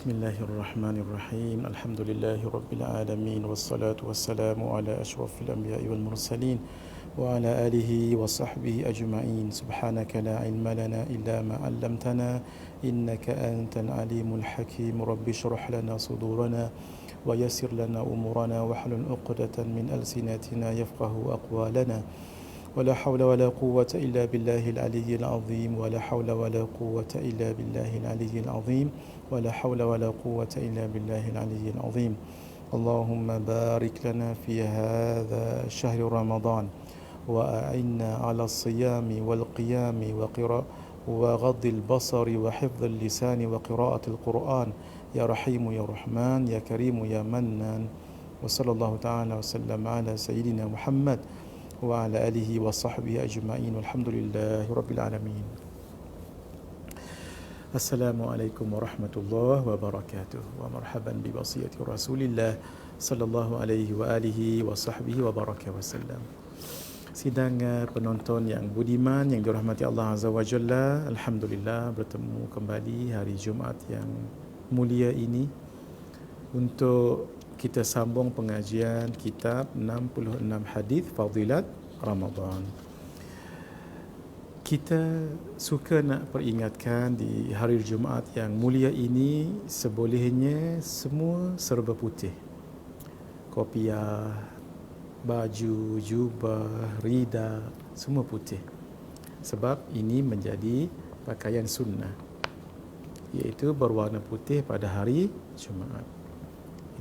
Bismillahirrahmanirrahim. Alhamdulillahi alamin wassalatu wassalamu ala asyrafil anbiya'i wal mursalin wa ala alihi wa sahbihi ajma'in. Subhanaka la ilma lana illa ma 'allamtana innaka antal alimul hakim. Rabbi shrah lana sudurana wa yassir lana umurana wahlul 'uqdatan min alsinatina yafqahu aqwalana. ولا حول ولا قوة إلا بالله العلي العظيم ولا حول ولا قوة إلا بالله العلي العظيم ولا حول ولا قوة إلا بالله العلي العظيم. اللهم بارك لنا في هذا شهر رمضان وأعنا على الصيام والقيام وغض البصر وحفظ اللسان وقراءة القرآن يا رحيم يا رحمن يا كريم يا منان. وصلى الله تعالى وسلم على سيدنا محمد وعلى آله وصحبه أجمعين والحمد لله رب العالمين. Assalamualaikum warahmatullahi wabarakatuh. Wa marhaban bi wasiyati Rasulillah sallallahu alaihi wa alihi wa sahbihi wa baraka wasallam. Sidang penonton yang budiman yang dirahmati Allah Azza wa Jalla, alhamdulillah bertemu kembali hari Jumaat yang mulia ini untuk kita sambung pengajian kitab 66 hadis Fadilat Ramadan. Kita suka nak peringatkan di hari Jumaat yang mulia ini, sebolehnya semua serba putih. Kopiah, baju, jubah, rida, semua putih. Sebab ini menjadi pakaian sunnah, iaitu berwarna putih pada hari Jumaat.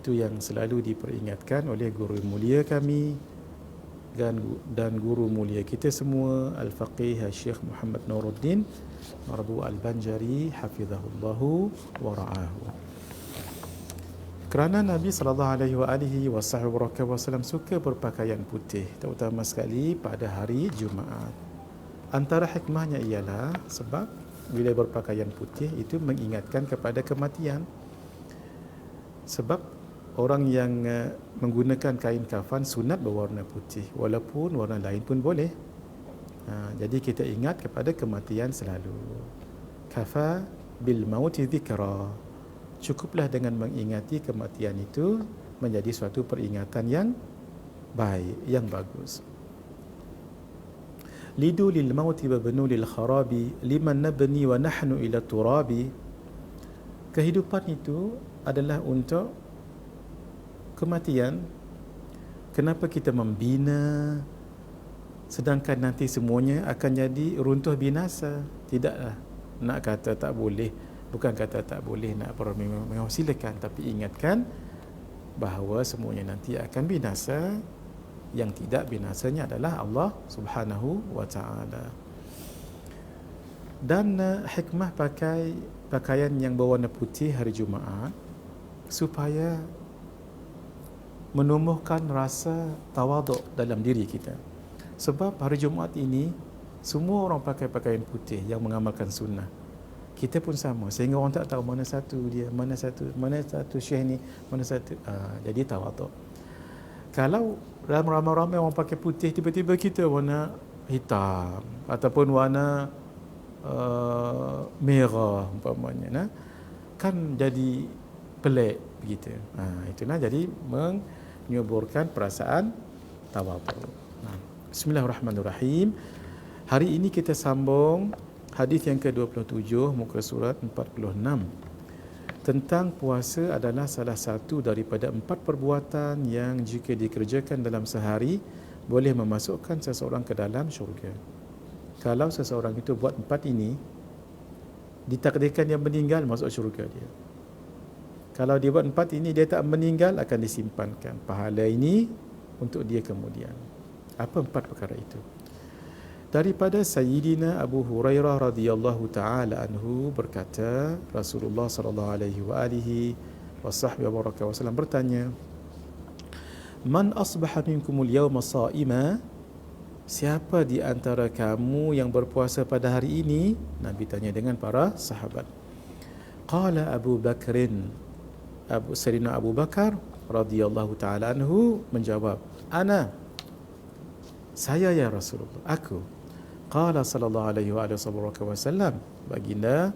Itu yang selalu diperingatkan oleh guru mulia kami dan guru mulia kita semua, Al-Faqih Syekh Muhammad Nuruddin Marbu Al-Banjari hafizahullahu wa ra'ahu. Kerana Nabi SAW suka berpakaian putih, terutama sekali pada hari Jumaat. Antara hikmahnya ialah sebab bila berpakaian putih itu mengingatkan kepada kematian. Sebab orang yang menggunakan kain kafan sunat berwarna putih, walaupun warna lain pun boleh. Jadi kita ingat kepada kematian selalu. Kafa bil mauti dzikra. Cukuplah dengan mengingati kematian itu menjadi suatu peringatan yang baik, yang bagus. Lidu lil mauti wa banu lil kharabi liman nabni wa nahnu ila turabi. Kehidupan itu adalah untuk kematian. Kenapa kita membina sedangkan nanti semuanya akan jadi runtuh binasa? Tidaklah nak kata tak boleh, bukan kata tak boleh nak bermewah, silakan, tapi ingatkan bahawa semuanya nanti akan binasa. Yang tidak binasanya adalah Allah Subhanahu wa taala. Dan hikmah pakai pakaian yang berwarna putih hari Jumaat supaya menumbuhkan rasa tawaduk dalam diri kita. Sebab hari Jumaat ini semua orang pakai pakaian putih yang mengamalkan sunnah. Kita pun sama, sehingga orang tak tahu mana satu dia, mana satu syekh ni, mana satu. Jadi tawaduk. Kalau ramai-ramai orang pakai putih, tiba-tiba kita warna hitam ataupun warna merah umpamanya, kan jadi pelik begitu. Itulah jadi menyuburkan perasaan tawaduk. Bismillahirrahmanirrahim. Hari ini kita sambung hadis yang ke-27 muka surat 46. Tentang puasa adalah salah satu daripada 4 perbuatan yang jika dikerjakan dalam sehari boleh memasukkan seseorang ke dalam syurga. Kalau seseorang itu buat 4 ini, ditakdirkan dia meninggal, masuk syurga dia. Kalau dia buat 4 ini, dia tak meninggal, akan disimpankan pahala ini untuk dia kemudian. Apa 4 perkara itu? Daripada Sayyidina Abu Hurairah radhiyallahu taala anhu berkata, Rasulullah sallallahu alaihi wa alihi wasallam bertanya, "Man asbaha minkumul yawma sha'ima?" Siapa di antara kamu yang berpuasa pada hari ini? Nabi tanya dengan para sahabat. Qala Abu Bakrin, Sayyidina Abu Bakar radhiyallahu taala anhu menjawab, "Ana." Saya ya Rasulullah, aku. Qala sallallahu alaihi wa sallam, baginda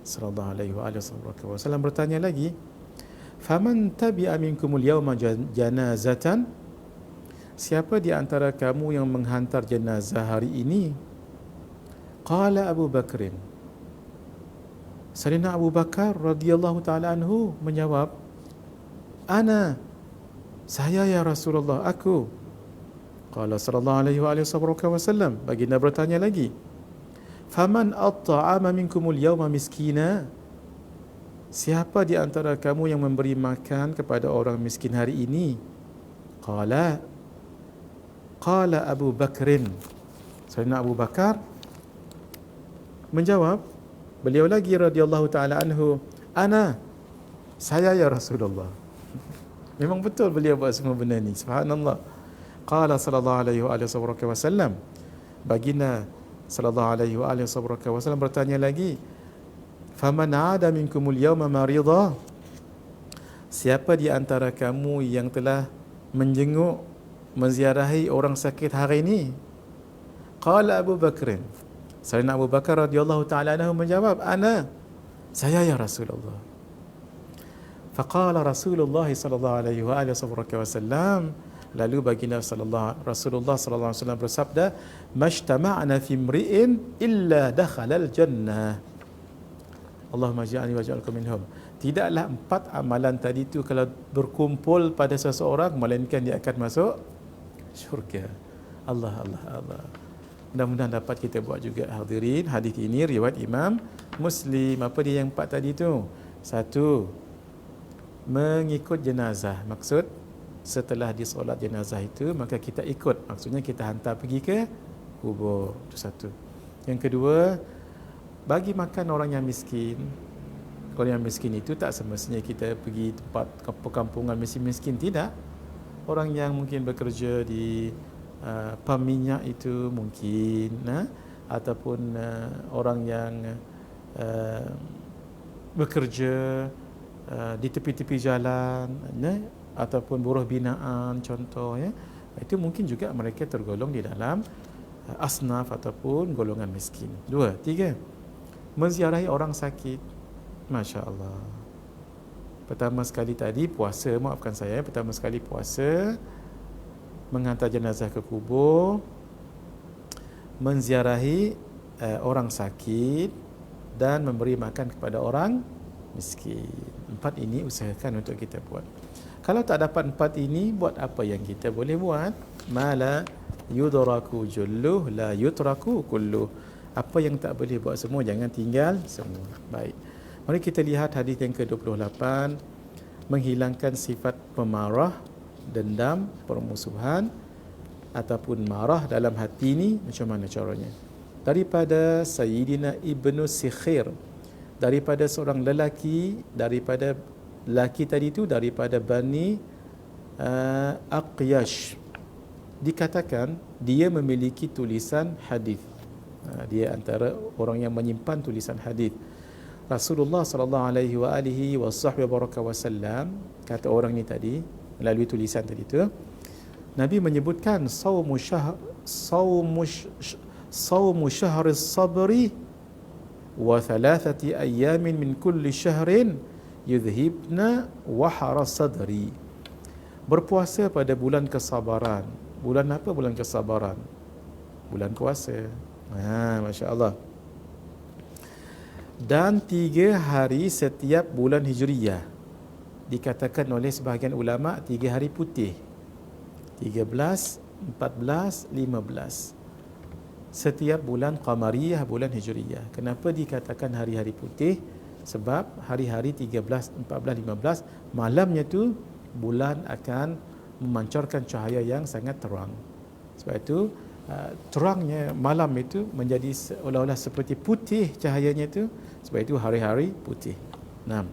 sallallahu alaihi wasallam bertanya lagi, faman tabi'a minkumul yawma janazatan, siapa di antara kamu yang menghantar jenazah hari ini? Qala Abu Bakrin. Sayyidina Abu Bakar radhiyallahu taala anhu menjawab, ana, saya ya Rasulullah, aku. Qala sallallahu alaihi wasallam, baginda bertanya lagi, faman at'ama minkumul yawma miskina, siapa di antara kamu yang memberi makan kepada orang miskin hari ini? Qala Abu Bakrin. Sayyidina Abu Bakar menjawab, beliau lagi radhiyallahu taala anhu, ana, saya ya Rasulullah. Memang betul beliau buat semua benda ni, subhanallah. Qala sallallahu alaihi wasallam, baginda sallallahu alaihi wasallam bertanya lagi, faman 'ada minkumul yawma marida, siapa di antara kamu yang telah menjenguk, menziarahi orang sakit hari ini? Qala Abu Bakrin. Sayyidina Abu Bakar radhiyallahu taala anhu menjawab, ana, saya ya Rasulullah. Faqala Rasulullah sallallahu alaihi wasallam, lalu baginda Rasulullah sallallahu alaihi wasallam bersabda, "Majtama'na fi imri'in illa dakhala al-jannah." Allahumma ja'alni wa ja'alkum minhum. Tidaklah 4 amalan tadi tu kalau berkumpul pada seseorang melainkan dia akan masuk syurga. Allah. Mudah-mudahan dapat kita buat juga, hadirin. Hadis ini riwayat Imam Muslim. Apa dia yang 4 tadi tu? 1, mengikut jenazah. Maksud setelah disolat jenazah itu, maka kita ikut. Maksudnya kita hantar pergi ke kubur. Itu 1. Yang kedua, bagi makan orang yang miskin. Orang yang miskin itu tak semestinya kita pergi tempat perkampungan miskin-miskin, tidak. Orang yang mungkin bekerja di pam minyak itu mungkin, ataupun orang yang bekerja di tepi-tepi jalan, ataupun buruh binaan contoh, ya. Itu mungkin juga mereka tergolong di dalam asnaf ataupun golongan miskin. 2, 3, menziarahi orang sakit. Masya Allah. Pertama sekali tadi puasa, maafkan saya, pertama sekali puasa, menghantar jenazah ke kubur, menziarahi orang sakit, dan memberi makan kepada orang miskin. 4 ini usahakan untuk kita buat. Kalau tak dapat 4 ini, buat apa yang kita boleh buat? Mala yudraku julluh la yutraku kulluh. Apa yang tak boleh buat semua, jangan tinggal semua. Baik. Mari kita lihat hadis yang ke-28, menghilangkan sifat pemarah, dendam, permusuhan ataupun marah dalam hati ni, macam mana caranya? Daripada Sayyidina Ibnu Sikhir, daripada seorang lelaki, daripada lelaki tadi tu daripada Bani Aqyash, dikatakan dia memiliki tulisan hadis. Dia antara orang yang menyimpan tulisan hadis. Rasulullah sallallahu alaihi wasallam kata orang ni tadi melalui tulisan tadi tu, Nabi menyebutkan saumu syahr as-sabri wa 3 ayamin min kulli syahrin yudhibna wahara sadri. Berpuasa pada bulan kesabaran. Bulan apa bulan kesabaran? Bulan puasa. Masya Allah. Dan 3 hari setiap bulan Hijriyah. Dikatakan oleh sebahagian ulama 3 hari putih, 13, 14, 15 setiap bulan Qamariyah, bulan Hijriyah. Kenapa dikatakan hari-hari putih? Sebab hari-hari 13, 14, 15 malamnya tu bulan akan memancarkan cahaya yang sangat terang. Sebab itu terangnya malam itu menjadi seolah-olah seperti putih cahayanya itu. Sebab itu hari-hari putih. 6.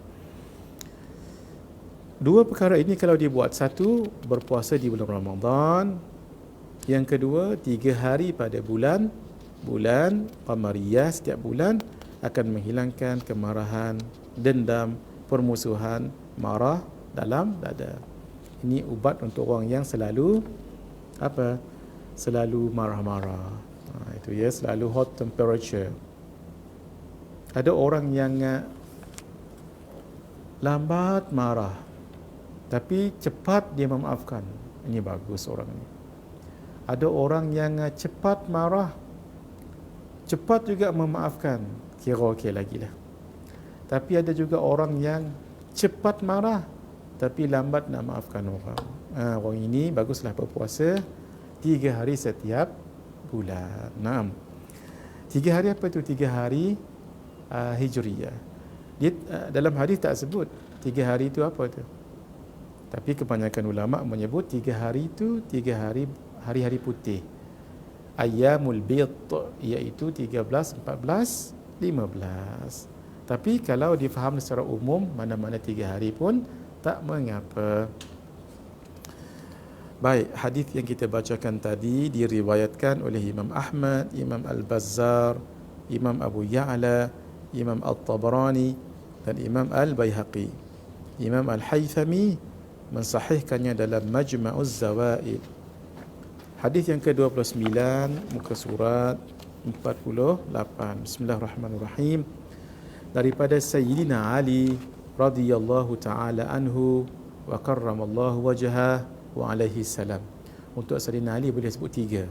2 perkara ini kalau dibuat, 1 berpuasa di bulan Ramadan, yang kedua 3 hari pada bulan Qamariyah setiap bulan akan menghilangkan kemarahan, dendam, permusuhan, marah dalam dada. Ini ubat untuk orang yang selalu selalu marah-marah. Itu ya, selalu hot temperature. Ada orang yang lambat marah tapi cepat dia memaafkan. Ini bagus orang ini. Ada orang yang cepat marah, cepat juga memaafkan. Kira okey lagi lah. Tapi ada juga orang yang cepat marah tapi lambat nak maafkan orang. Orang ini baguslah berpuasa 3 hari setiap bulan. 3 hari apa itu? 3 hari Hijriyah. Dia dalam hadis tak sebut 3 hari itu apa tu. Tapi kebanyakan ulama menyebut 3 hari itu 3 hari-hari putih. Ayyamul bid, iaitu 13, 14, 15. Tapi kalau difaham secara umum, mana-mana 3 hari pun tak mengapa. Baik, hadis yang kita bacakan tadi diriwayatkan oleh Imam Ahmad, Imam Al-Bazzar, Imam Abu Ya'la, Imam At-Tabarani dan Imam Al-Baihaqi. Imam Al-Haythami mensahihkannya dalam Majma'uz Zawaid. Hadis yang ke-29, muka surat 48. Bismillahirrahmanirrahim. Daripada Sayyidina Ali radhiyallahu taala anhu wa karramallahu wajhah wa alaihi salam. Untuk Sayyidina Ali boleh sebut 3.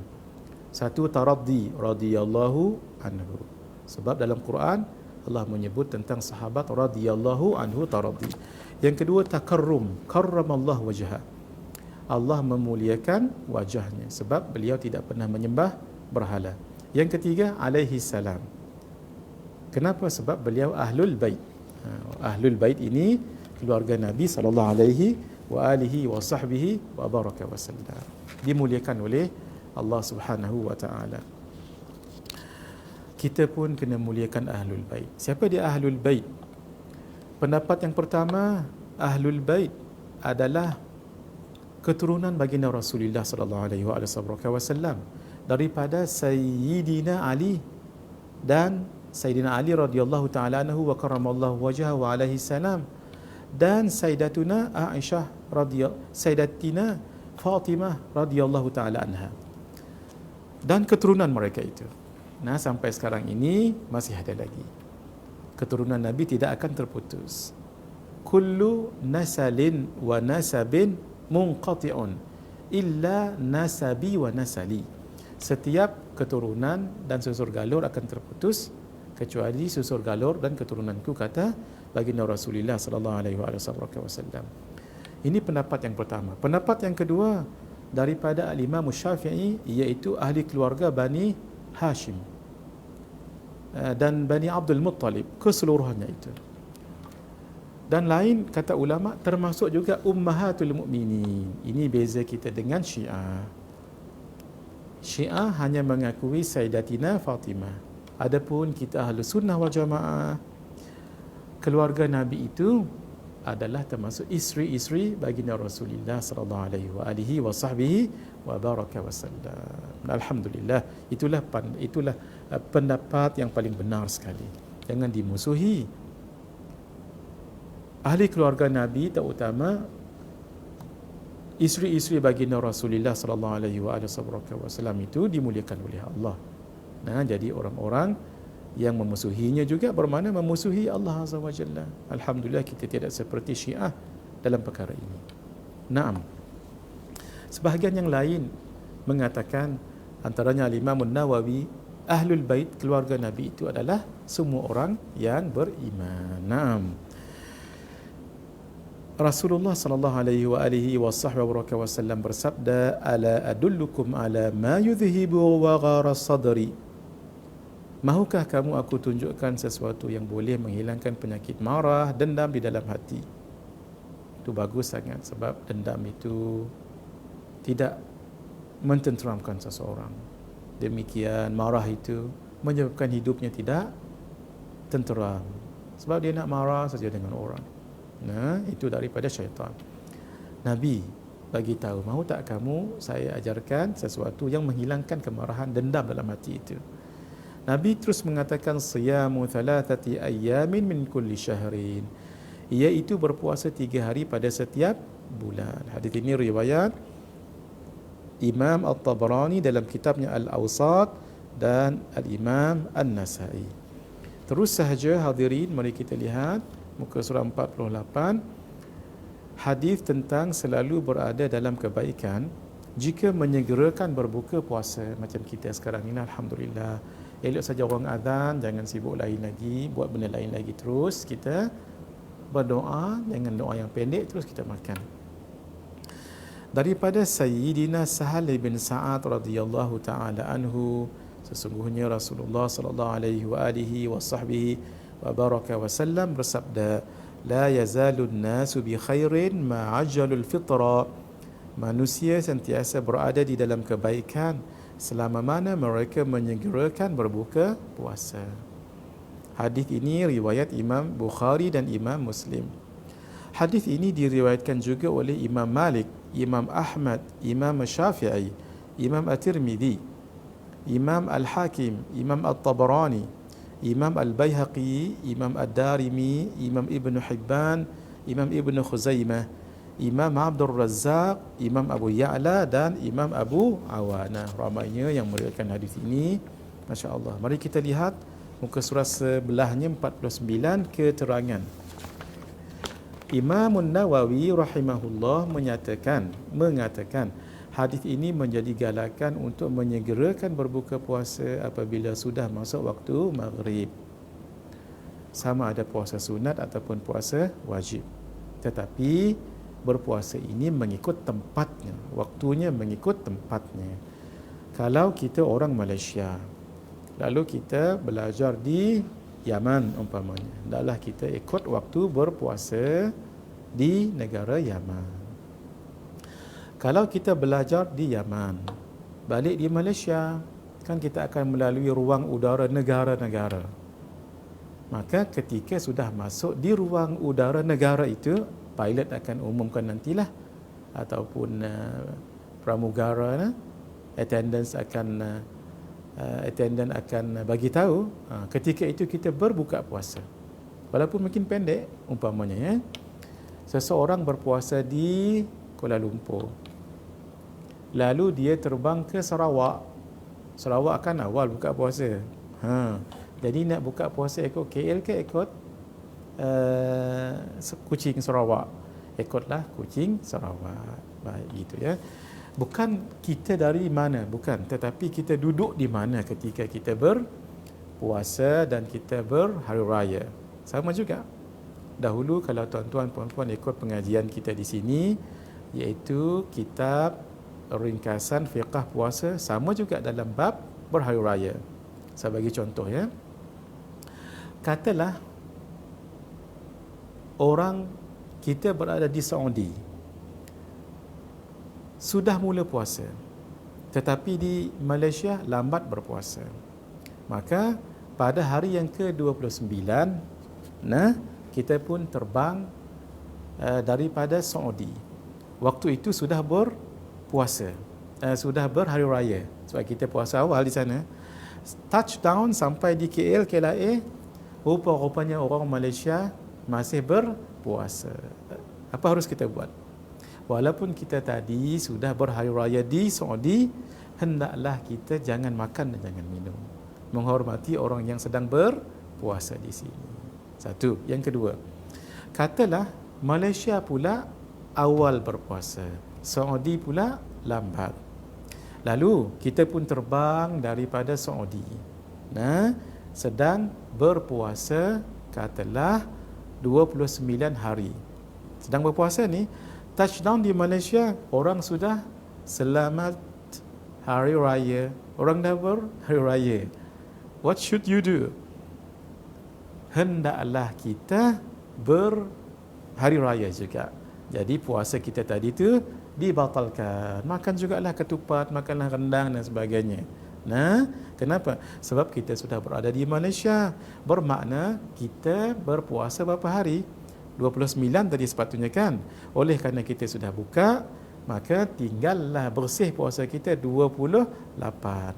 Satu, taraddi radhiyallahu anhu. Sebab dalam Quran Allah menyebut tentang sahabat radhiyallahu anhu taraddi. Yang kedua, takarrum, karramallahu wajhah. Allah memuliakan wajahnya sebab beliau tidak pernah menyembah berhala. Yang ketiga, alaihi salam. Kenapa? Sebab beliau ahlul bait. Ahlul bait ini keluarga Nabi sallallahu alaihi wa alihi wa sahbihi wa baraka wa sallam. Dimuliakan oleh Allah Subhanahu wa taala. Kita pun kena muliakan ahlul bait. Siapa dia ahlul bait? Pendapat yang pertama, ahlul bait adalah keturunan baginda Rasulullah sallallahu alaihi wasallam daripada Sayyidina Ali dan Sayyidina Ali radhiyallahu taala anhu wa karramallahu wajhahu wa alaihi salam, dan Sayyidatuna Aisyah Sayyidatina Fatimah radhiyallahu taala anha, dan keturunan mereka itu. Nah, sampai sekarang ini masih ada lagi. Keturunan Nabi tidak akan terputus. Kullu nasalin wa nasabin munqati'un illa nasabi wa nasali. Setiap keturunan dan susur galur akan terputus kecuali susur galur dan keturunanku, kata baginda Rasulullah sallallahu alaihi wasallam. Ini pendapat yang pertama. Pendapat yang kedua daripada Al-Imam Syafi'i, iaitu ahli keluarga Bani Hashim dan Bani Abdul Muttalib keseluruhannya itu. Dan lain kata ulama termasuk juga ummahatul mukminin. Ini beza kita dengan Syiah. Syiah hanya mengakui Sayyidatina Fatimah. Adapun kita ahli sunnah wal jamaah, keluarga Nabi itu adalah termasuk isteri-isteri baginda Rasulullah sallallahu alaihi wa sahbihi wa baraka wasallam. Alhamdulillah, itulah pendapat yang paling benar sekali. Jangan dimusuhi. Ahli keluarga Nabi, terutama isteri-isteri baginda Rasulullah sallallahu alaihi wasallam itu dimuliakan oleh Allah. Nah, jadi orang-orang yang memusuhinya juga bermakna memusuhi Allah Azza wa Jalla. Alhamdulillah kita tidak seperti Syiah dalam perkara ini. Naam. Sebahagian yang lain mengatakan, antaranya Imam Nawawi, ahlul bait keluarga Nabi itu adalah semua orang yang beriman. Naam. Rasulullah sallallahu alaihi wasallam bersabda, ala adullukum ala ma yudhibu waghara sadri. Mahukah kamu aku tunjukkan sesuatu yang boleh menghilangkan penyakit marah, dendam di dalam hati? Itu bagus sangat, sebab dendam itu tidak mententeramkan seseorang. Demikian marah itu menyebabkan hidupnya tidak tenteram, sebab dia nak marah saja dengan orang. Nah, itu daripada syaitan. Nabi bagi tahu, mahu tak kamu saya ajarkan sesuatu yang menghilangkan kemarahan, dendam dalam hati itu? Nabi terus mengatakan, siyamu thalathati ayyamin min kulli syahrin, iaitu berpuasa 3 hari pada setiap bulan. Hadis ini riwayat Imam At-Tabarani dalam kitabnya Al-Awsat dan Al-Imam An-Nasai. Terus sahaja hadirin, mari kita lihat muka surah 48, hadis tentang selalu berada dalam kebaikan jika menyegerakan berbuka puasa. Macam kita sekarang ini, alhamdulillah, elok saja orang azan, jangan sibuk lain lagi, buat benda lain lagi, terus kita berdoa, jangan doa yang pendek, terus kita makan. Daripada Sayyidina Sahal bin Sa'ad radhiyallahu taala anhu, sesungguhnya Rasulullah sallallahu alaihi wa alihi wa sahbihi wa baraka wasallam bersabda, la yazalun nasu bi khairin ma ajjalul fitra. Manusia sentiasa berada di dalam kebaikan selama mana mereka menyegerakan berbuka puasa. Hadis ini riwayat Imam Bukhari dan Imam Muslim. Hadis ini diriwayatkan juga oleh Imam Malik, Imam Ahmad, Imam Syafi'i, Imam At-Tirmidzi, Imam Al-Hakim, Imam At-Tabarani, Imam Al-Baihaqi, Imam Ad-Darimi, Imam Ibn Hibban, Imam Ibn Khuzaimah, Imam Abdul Razzaq, Imam Abu Ya'la dan Imam Abu Awana. Ramainya yang meriwayatkan hadis ini, masya-Allah. Mari kita lihat muka surah sebelahnya 49, keterangan. Imam Nawawi rahimahullah mengatakan hadis ini menjadi galakan untuk menyegerakan berbuka puasa apabila sudah masuk waktu maghrib, sama ada puasa sunat ataupun puasa wajib. Tetapi berpuasa ini mengikut tempatnya, waktunya mengikut tempatnya. Kalau kita orang Malaysia, lalu kita belajar di Yaman umpamanya, hendaklah kita ikut waktu berpuasa di negara Yaman. Kalau kita belajar di Yaman, balik di Malaysia, kan kita akan melalui ruang udara negara-negara. Maka ketika sudah masuk di ruang udara negara itu, pilot akan umumkan nantilah, ataupun pramugara, attendant akan bagi tahu ketika itu kita berbuka puasa, walaupun mungkin pendek. Umpamanya ya, seseorang berpuasa di Kuala Lumpur, lalu dia terbang ke Sarawak. Sarawak kan awal buka puasa. Jadi nak buka puasa ikut KL ke ikut Kuching Sarawak? Ikutlah Kuching Sarawak. Baik, gitu ya. Bukan kita dari mana, bukan, tetapi kita duduk di mana ketika kita berpuasa dan kita berhari raya. Sama juga. Dahulu kalau tuan-tuan puan-puan ikut pengajian kita di sini, iaitu kitab ringkasan fiqh puasa, sama juga dalam bab berhari raya. Saya bagi contoh ya. Katalah orang kita berada di Saudi, sudah mula puasa, tetapi di Malaysia lambat berpuasa. Maka pada hari yang ke-29, kita pun terbang daripada Saudi. Waktu itu sudah berpuasa, sudah berhari raya, sebab kita puasa awal di sana. Touchdown sampai di KL, KLIA, rupa-rupanya orang Malaysia masih berpuasa. Apa harus kita buat? Walaupun kita tadi sudah berhari raya di Saudi, hendaklah kita jangan makan dan jangan minum, menghormati orang yang sedang berpuasa di sini. Satu. Yang kedua, katalah Malaysia pula awal berpuasa, Saudi pula lambat. Lalu kita pun terbang daripada Saudi, sedang berpuasa katalah 29 hari. Sedang berpuasa ni, touchdown di Malaysia, orang sudah selamat hari raya, orang dah berhari raya. What should you do? Hendaklah kita berhari raya juga. Jadi puasa kita tadi tu dibatalkan. Makan jugalah ketupat, makanlah rendang dan sebagainya. Kenapa? Sebab kita sudah berada di Malaysia. Bermakna kita berpuasa berapa hari? 29 tadi sepatutnya kan. Oleh kerana kita sudah buka, maka tinggallah bersih puasa kita 28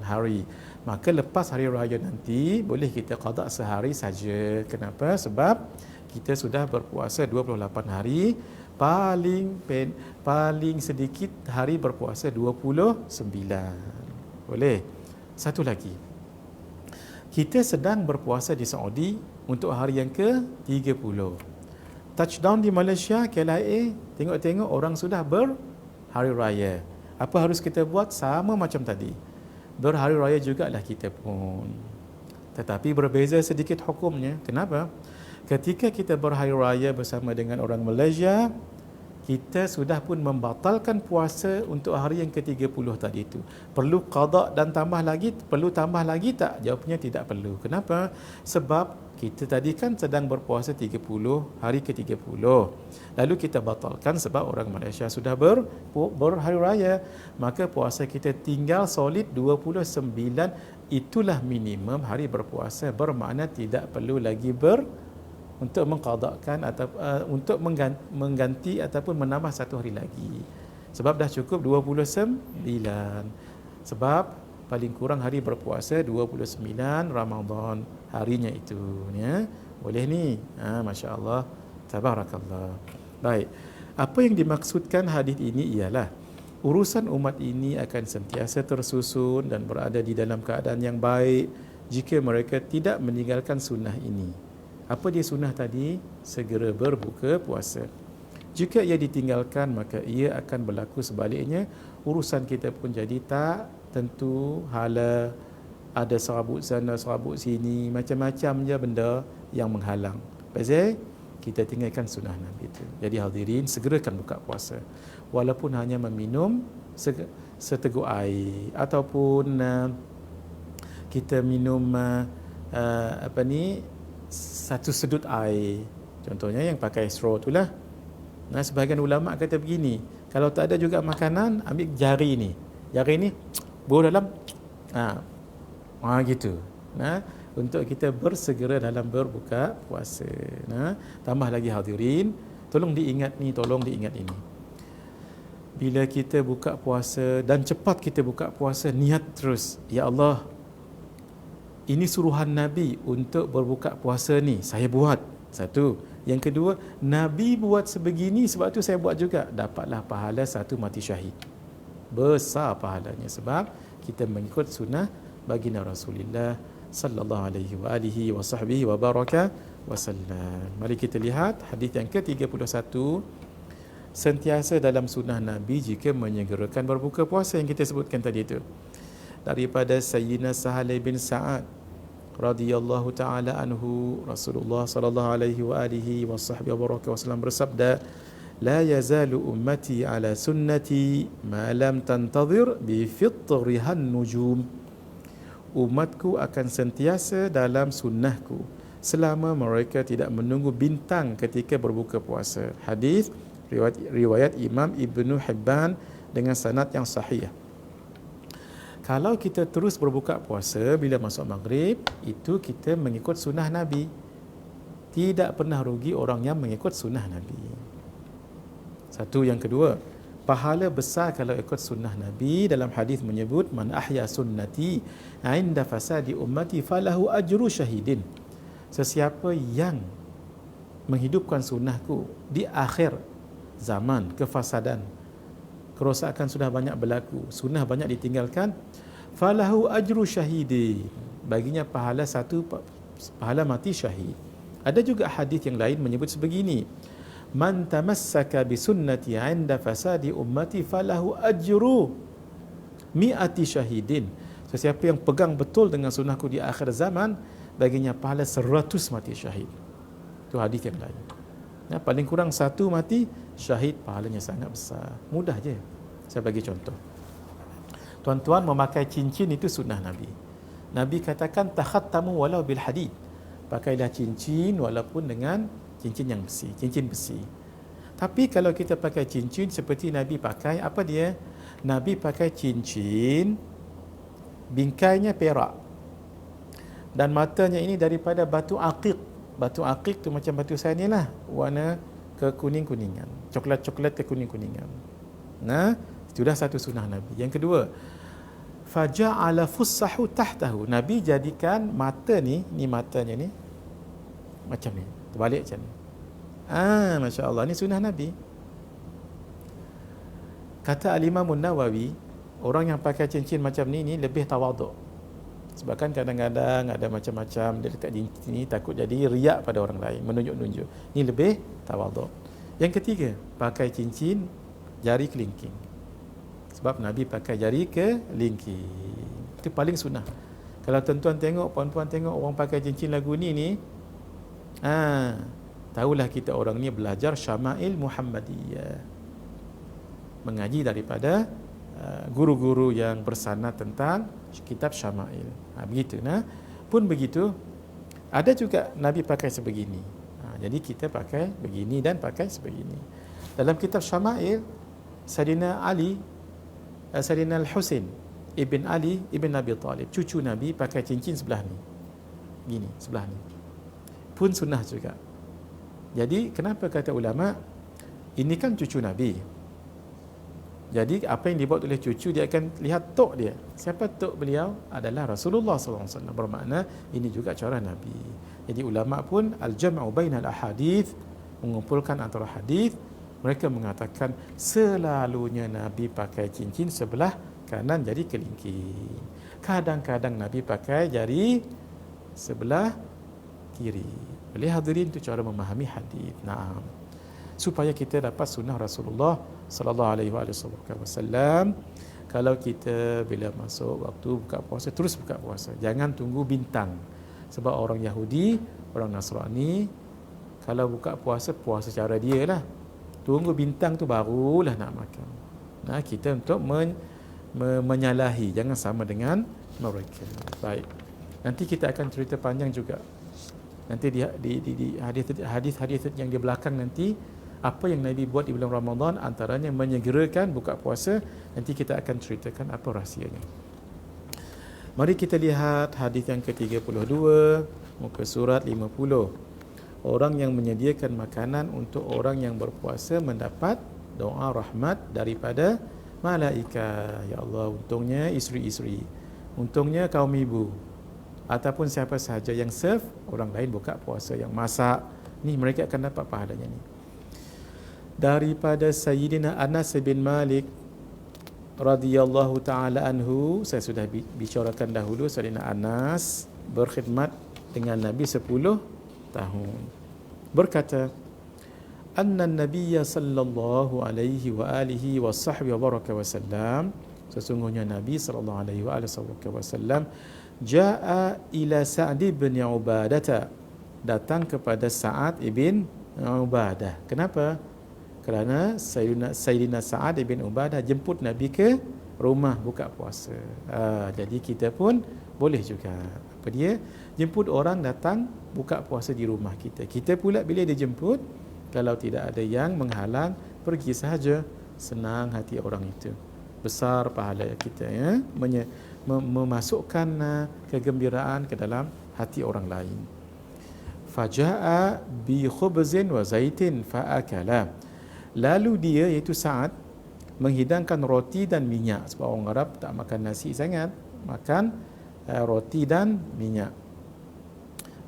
hari. Maka lepas hari raya nanti boleh kita qada sehari saja. Kenapa? Sebab kita sudah berpuasa 28 hari. Paling sedikit hari berpuasa 29. Boleh. Satu lagi, kita sedang berpuasa di Saudi, untuk hari yang ke-30. Touchdown di Malaysia, KLIA, tengok-tengok orang sudah berhari raya. Apa harus kita buat? Sama macam tadi. Berhari raya jugalah kita pun. Tetapi berbeza sedikit hukumnya. Kenapa? Ketika kita berhari raya bersama dengan orang Malaysia, kita sudah pun membatalkan puasa untuk hari yang ke-30 tadi itu. Perlu qada dan tambah lagi? Perlu tambah lagi tak? Jawabnya tidak perlu. Kenapa? Sebab kita tadi kan sedang berpuasa 30, hari ke-30. Lalu kita batalkan sebab orang Malaysia sudah berhari raya. Maka puasa kita tinggal solid 29. Itulah minimum hari berpuasa. Bermakna tidak perlu lagi untuk mengqadakkan atau untuk mengganti ataupun menambah satu hari lagi. Sebab dah cukup 29. Sebab paling kurang hari berpuasa 29 Ramadan harinya itu, ya. Boleh ni. Masya-Allah. Tabarakallah. Baik. Apa yang dimaksudkan hadis ini ialah urusan umat ini akan sentiasa tersusun dan berada di dalam keadaan yang baik jika mereka tidak meninggalkan sunnah ini. Apa dia sunnah tadi? Segera berbuka puasa. Jika ia ditinggalkan, maka ia akan berlaku sebaliknya. Urusan kita pun jadi tak tentu, hala, ada serabut sana, serabut sini, macam-macam je benda yang menghalang. Pasal kita tinggalkan sunnah Nabi itu. Jadi hadirin, segerakan buka puasa. Walaupun hanya meminum seteguk air ataupun kita minum satu sedut air. Contohnya yang pakai straw itulah. Sebahagian ulama kata begini, kalau tak ada juga makanan, ambil jari ni. Jari ni buah dalam gitu. Untuk kita bersegera dalam berbuka puasa. Tambah lagi hadirin, tolong diingat ini. Bila kita buka puasa dan cepat kita buka puasa, niat terus, ya Allah, ini suruhan Nabi untuk berbuka puasa ni, saya buat. Satu. Yang kedua, Nabi buat sebegini, sebab tu saya buat juga. Dapatlah pahala satu mati syahid. Besar pahalanya sebab kita mengikut sunnah baginda Rasulullah sallallahu alaihi wa alihi wa sahbihi wa baraka wasallam. Mari kita lihat hadis yang ke-31. Sentiasa dalam sunnah Nabi jika menyegerakan berbuka puasa yang kita sebutkan tadi itu. Daripada Sayyidina Sahal bin Sa'ad radhiyallahu taala anhu, Rasulullah sallallahu alaihi wa alihi wasahbihi wasallam bersabda, la yazalu ummati ala sunnati ma lam tantadhir bi fitrihan nujum. Umatku akan sentiasa dalam sunnahku selama mereka tidak menunggu bintang ketika berbuka puasa. Hadis riwayat Imam Ibnu Hibban dengan sanad yang sahih. Kalau kita terus berbuka puasa bila masuk maghrib, itu kita mengikut sunnah Nabi. Tidak pernah rugi orang yang mengikut sunnah Nabi. Satu. Yang kedua, pahala besar kalau ikut sunnah Nabi. Dalam hadis menyebut, man ahya sunnati 'inda fasadi ummati falahu ajru syahidin. Sesiapa yang menghidupkan sunnahku di akhir zaman, kefasadan, kerosakan sudah banyak berlaku, sunnah banyak ditinggalkan, falahu ajru syahidi, baginya pahala mati syahid. Ada juga hadis yang lain menyebut sebegini, man tamassaka bi sunnati 'inda fasadi ummati falahu ajru mi'ati syahidin. Sesiapa yang pegang betul dengan sunnahku di akhir zaman, baginya pahala 100 mati syahid. Itu hadis yang lain. Paling kurang satu mati syahid, pahalanya sangat besar. Mudah je. Saya bagi contoh. Tuan-tuan, memakai cincin itu sunnah Nabi. Nabi katakan takhattamu walau bil hadid. Pakailah cincin walaupun dengan cincin yang besi, cincin besi. Tapi kalau kita pakai cincin seperti Nabi pakai, apa dia? Nabi pakai cincin, bingkainya perak, dan matanya ini daripada batu aqiq. Batu aqiq tu macam batu saya ni lah, warna kekuning-kuningan, coklat-coklat kekuning-kuningan. Sudah satu sunnah Nabi. Yang kedua, faja'ala fussahu tahtahu. Nabi jadikan mata ni matanya ni macam ni, terbalik macam ni. Masya-Allah, ni sunnah Nabi. Kata Al-Imam Nawawi, orang yang pakai cincin macam ni lebih tawaduk. Sebab kan kadang-kadang ada macam-macam dia letak cincin ni takut jadi riak pada orang lain, menunjuk-nunjuk. Ini lebih tawaduk. Yang ketiga, pakai cincin jari kelingking. Sebab Nabi pakai jari kelingking. Itu paling sunnah. Kalau tuan-tuan tengok, puan-puan tengok orang pakai cincin lagu ni, tahulah kita orang ni belajar Syama'il Muhammadiyah. Mengaji daripada guru-guru yang bersanad tentang kitab Syama'il. Begitu. Pun begitu, ada juga Nabi pakai sebegini. Jadi kita pakai begini dan pakai sebegini. Dalam kitab Syama'il, Sayyidina Al-Husain Ibn Ali Ibn Abi Talib, cucu Nabi, pakai cincin sebelah ni. Gini, sebelah ni. Pun sunnah juga. Jadi kenapa kata ulama, ini kan cucu Nabi. Jadi apa yang dibuat oleh cucu, dia akan lihat tok dia. Siapa tok beliau? Adalah Rasulullah SAW. Bermakna ini juga cara Nabi. Jadi ulama pun al-jam'u bainal ahadith, mengumpulkan antara hadis. Mereka mengatakan selalunya Nabi pakai cincin sebelah kanan jari kelingking. Kadang-kadang Nabi pakai jari sebelah kiri. Oleh hadirin, itu cara memahami hadis. Supaya kita dapat sunnah Rasulullah sallallahu alaihi wasallam. Kalau kita bila masuk waktu buka puasa, terus buka puasa. Jangan tunggu bintang. Sebab orang Yahudi, orang Nasrani, kalau buka puasa, puasa cara dia lah. Tunggu bintang tu barulah nak makan. Kita untuk menyalahi, jangan sama dengan mereka. Baik. Nanti kita akan cerita panjang juga. Nanti di hadis-hadis yang di belakang nanti, apa yang Nabi buat di bulan Ramadan, antaranya menyegerakan buka puasa. Nanti kita akan ceritakan apa rahsianya. Mari kita lihat hadis yang ke-32, muka surat 50. Orang yang menyediakan makanan untuk orang yang berpuasa mendapat doa rahmat daripada malaikat. Ya Allah, untungnya isteri-isteri, untungnya kaum ibu, ataupun siapa sahaja yang serve orang lain buka puasa, yang masak, ni mereka akan dapat pahalanya ni. Daripada Sayyidina Anas bin Malik radhiyallahu taala anhu, saya sudah bicarakan dahulu. Sayyidina Anas berkhidmat dengan Nabi 10 tahun. Berkata, anna nabiyya sallallahu alaihi wa alihi wa sahbihi wa baraka wasallam, sesungguhnya Nabi sallallahu alaihi wa wasallam jaa ila Sa'd bin Ubadah, datang kepada Sa'ad ibn Ubadah. Kenapa? Kerana Sayyidina Sa'ad ibn Ubadah jemput Nabi ke rumah buka puasa. Jadi kita pun boleh juga. Apa dia? Jemput orang datang buka puasa di rumah kita. Kita pula bila dia jemput, kalau tidak ada yang menghalang, pergi sahaja. Senang hati orang itu. Besar pahala kita, ya. Memasukkan kegembiraan ke dalam hati orang lain. Faja'a bi khubzin wa zaitin fa'akala. Lalu dia, iaitu Sa'ad, menghidangkan roti dan minyak. Sebab orang Arab tak makan nasi sangat, makan roti dan minyak.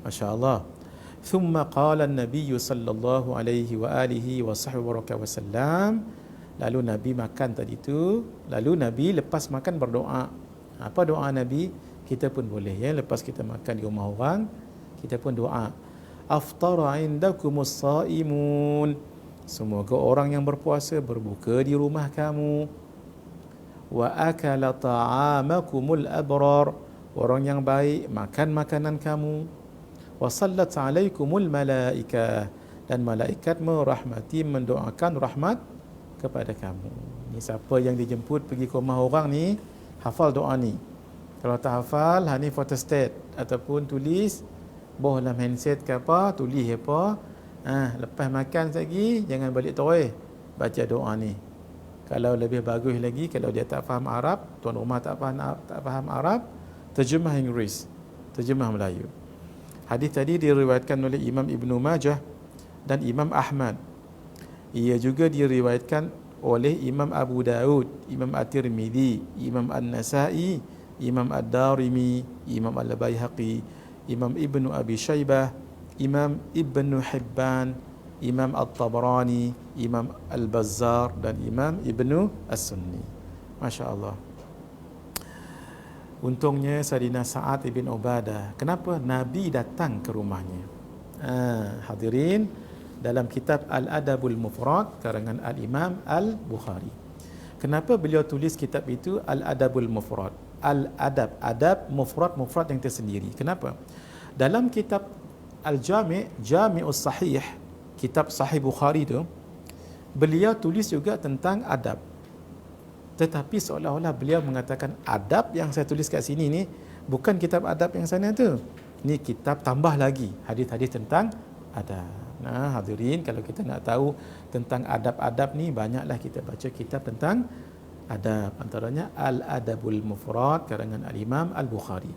Masya Allah. Thumma qala an-nabiy sallallahu alaihi wa alihi wa sahbihi wasallam. Lalu Nabi makan tadi tu. Lalu Nabi lepas makan berdoa. Apa doa Nabi? Kita pun boleh, ya. Lepas kita makan di rumah orang, kita pun doa. Aftara indakumus saimun. Semoga orang yang berpuasa berbuka di rumah kamu. Wa akala ta'amakumul abrar. Orang yang baik makan makanan kamu. Wa sallat alaikumul malaikah. Dan malaikat merahmati, mendoakan rahmat kepada kamu. Ni siapa yang dijemput pergi ke rumah orang ni, hafal doa ni. Kalau tak hafal, ni photostat ataupun tulis boh dalam handset ke apa, tulis apa. Lepas makan lagi, jangan balik tarawih, baca doa ni. Kalau lebih bagus lagi, kalau dia tak faham Arab, tuan rumah tak faham Arab, terjemah Inggeris, terjemah Melayu. Hadis tadi diriwayatkan oleh Imam Ibn Majah dan Imam Ahmad. Ia juga diriwayatkan oleh Imam Abu Daud, Imam At-Tirmidzi, Imam An-Nasa'i, Imam Ad-Darimi, Imam Al-Baihaqi, Imam Ibn Abi Shaybah, Imam Ibn Hibban, Imam At-Tabarani, Imam Al-Bazzar dan Imam Ibn As-Sunni. Masya Allah. Untungnya Sayyidina Sa'ad ibn Ubadah. Kenapa? Nabi datang ke rumahnya. Hadirin, dalam kitab Al-Adabul Mufrad karangan Al-Imam Al-Bukhari. Kenapa beliau tulis kitab itu Al-Adabul Mufrad? Al-Adab, adab mufrad, mufrad yang tersendiri. Kenapa? Dalam kitab Al-Jami', Jami'us Sahih, kitab Sahih Bukhari tu, beliau tulis juga tentang adab. Tetapi seolah-olah beliau mengatakan adab yang saya tulis kat sini ni bukan kitab adab yang sana tu. Ni kitab tambah lagi hadis-hadis tentang adab. Nah, hadirin, kalau kita nak tahu tentang adab-adab ni, banyaklah kita baca kitab tentang adab. Antaranya Al-Adabul Mufrad karangan Al-Imam Al-Bukhari.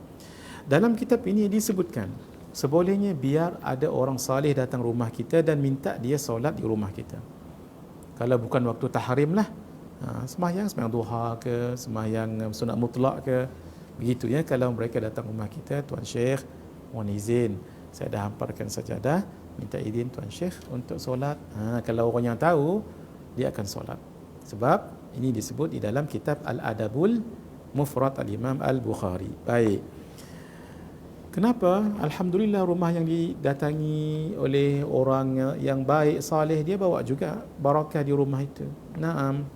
Dalam kitab ini disebutkan sebolehnya biar ada orang salih datang rumah kita dan minta dia solat di rumah kita. Kalau bukan waktu tahrim lah, sembahyang duha ke, sembahyang sunat mutlak ke, begitu ya. Kalau mereka datang rumah kita, Tuan Syekh, mohon izin, saya dah hamparkan sajadah, minta izin Tuan Syekh untuk solat. Kalau orang yang tahu, dia akan solat. Sebab ini disebut di dalam kitab Al-Adabul Mufrad Al-Imam Al-Bukhari. Baik. Kenapa? Alhamdulillah, rumah yang didatangi oleh orang yang baik, saleh, dia bawa juga barakah di rumah itu. Naam.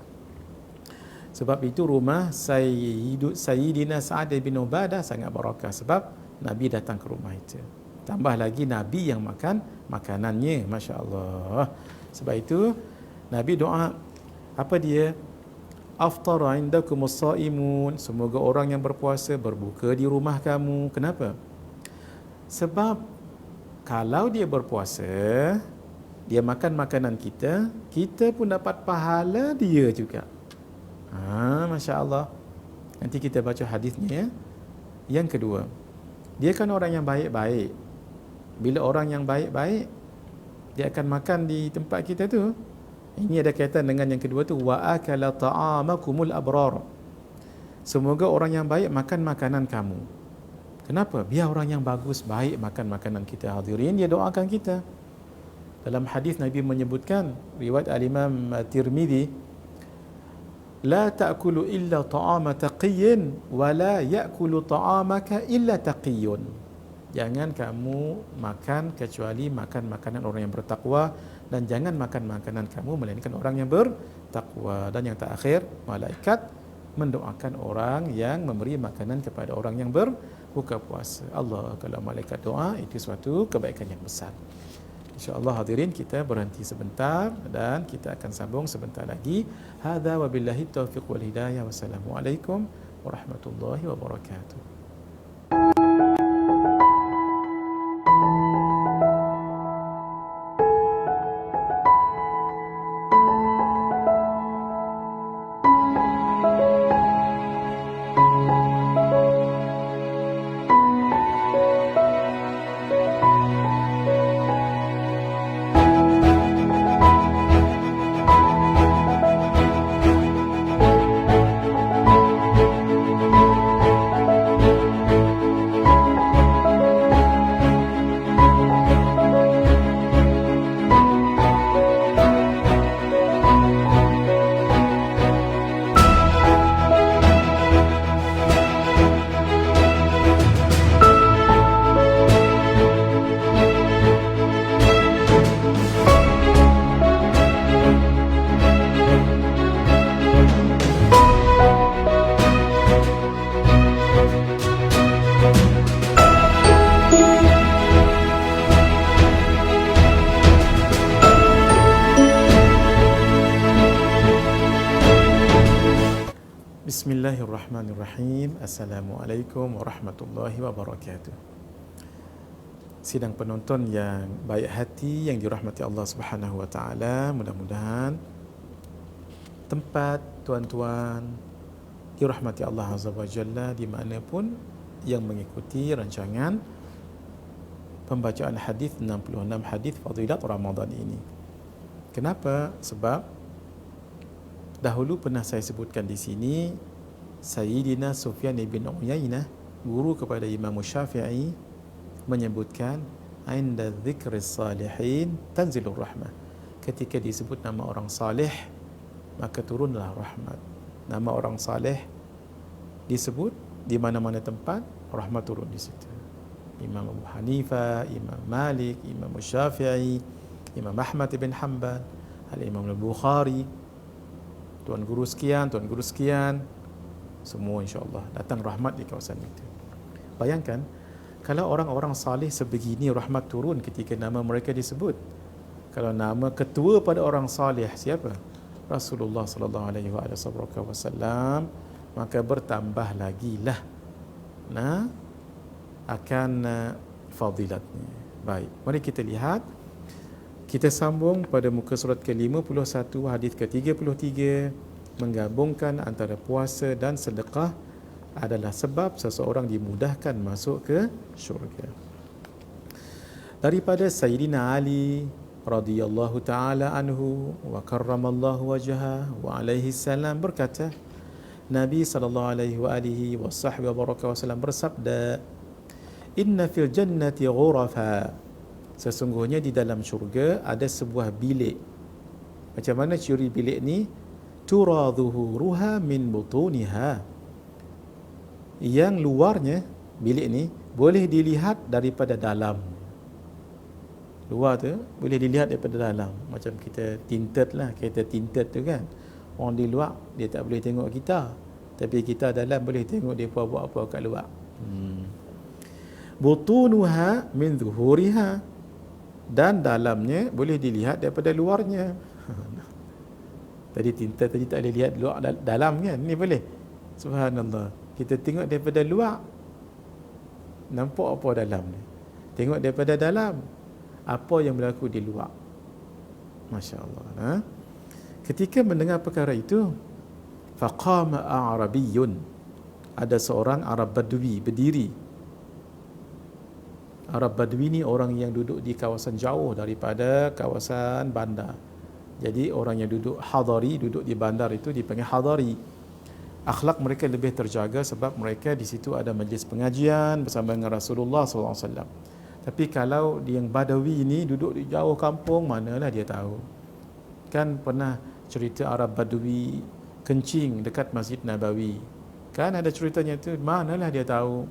Sebab itu rumah Sayyidina Sa'ad bin Ubadah sangat barakah sebab Nabi datang ke rumah itu. Tambah lagi Nabi yang makan makanannya, Masya Allah. Sebab itu Nabi doa, apa dia? Aftara indakumus saimun, semoga orang yang berpuasa berbuka di rumah kamu. Kenapa? Sebab kalau dia berpuasa, dia makan makanan kita, kita pun dapat pahala dia juga. Masya Allah. Nanti kita baca hadisnya ya. Yang kedua, dia kan orang yang baik-baik. Bila orang yang baik-baik, dia akan makan di tempat kita tu. Ini ada kaitan dengan yang kedua tu, wa akala ta'amakumul abrar. Semoga orang yang baik makan makanan kamu. Kenapa? Biar orang yang bagus, baik makan makanan kita. Hadirin, dia doakan kita. Dalam hadis Nabi menyebutkan, riwayat Al-Imam Tirmidzi, la ta'kulu illa ta'ama taqiyyin wa la ya'kulu ta'amaka illa taqiyyun. Jangan kamu makan kecuali makan makanan orang yang bertakwa, dan jangan makan makanan kamu melainkan orang yang bertakwa. Dan yang terakhir, malaikat mendoakan orang yang memberi makanan kepada orang yang berbuka puasa. Allah, kalau malaikat doa, itu suatu kebaikan yang besar. InsyaAllah hadirin, kita berhenti sebentar dan kita akan sambung sebentar lagi. Hadza wabillahi taufiq wal hidayah. Wassalamualaikum warahmatullahi wabarakatuh. Bismillahirrahmanirrahim. Assalamualaikum warahmatullahi wabarakatuh. Sidang penonton yang baik hati yang dirahmati Allah Subhanahu wa taala, mudah-mudahan tempat tuan-tuan dirahmati Allah Azza wa Jalla di mana pun yang mengikuti rancangan pembacaan hadis 66 hadis fadilat Ramadan ini. Kenapa? Sebab dahulu pernah saya sebutkan di sini, Sayyidina Sufyan bin Uyainah, guru kepada Imam Syafi'i, menyebutkan inda dzikris salihin tanzilur rahmah. Ketika disebut nama orang saleh, maka turunlah rahmat. Nama orang saleh disebut, di mana-mana tempat rahmat turun di situ. Imam Abu Hanifah, Imam Malik, Imam Syafi'i, Imam Ahmad bin Hanbal, Al-Imam Al-Bukhari, tuan guru sekian, semua insya-Allah datang rahmat di kawasan itu. Bayangkan kalau orang-orang salih sebegini rahmat turun ketika nama mereka disebut. Kalau nama ketua pada orang salih siapa? Rasulullah sallallahu alaihi wasallam, maka bertambah lagi lah akan fadilatnya. Baik, mari kita lihat. Kita sambung pada muka surat ke-51 hadis ke-33, menggabungkan antara puasa dan sedekah adalah sebab seseorang dimudahkan masuk ke syurga. Daripada Sayyidina Ali radhiyallahu taala anhu wa karramallahu wajhahu wa alaihi salam berkata, Nabi sallallahu alaihi wasallam bersabda, "Inna fil jannati ghurafa." Sesungguhnya di dalam syurga ada sebuah bilik. Macam mana ciri bilik ni? Tura dhuhuruha min butuniha. Yang luarnya bilik ni boleh dilihat daripada dalam. Luar tu boleh dilihat daripada dalam. Macam kita tinted lah, kereta tinted tu kan. Orang di luar dia tak boleh tengok kita, tapi kita dalam boleh tengok dia buat apa kat luar. Butunuha min zuhuriha, dan dalamnya boleh dilihat daripada luarnya. Tadi tinta tadi tak boleh lihat luar dalam kan, ni boleh. Subhanallah, kita tengok daripada luar nampak apa dalam ni, tengok daripada dalam apa yang berlaku di luar. Masya-Allah. Ketika mendengar perkara itu, faqama a'rabiyyun, ada seorang Arab Badui berdiri. Arab Badui ni orang yang duduk di kawasan jauh daripada kawasan bandar. Jadi orang yang duduk hadari, duduk di bandar itu dipanggil hadari. Akhlak mereka lebih terjaga sebab mereka di situ ada majlis pengajian bersama dengan Rasulullah SAW. Tapi kalau yang Badawi ini duduk di jauh kampung, manalah dia tahu. Kan pernah cerita Arab Badui kencing dekat Masjid Nabawi. Kan ada ceritanya tu, manalah dia tahu.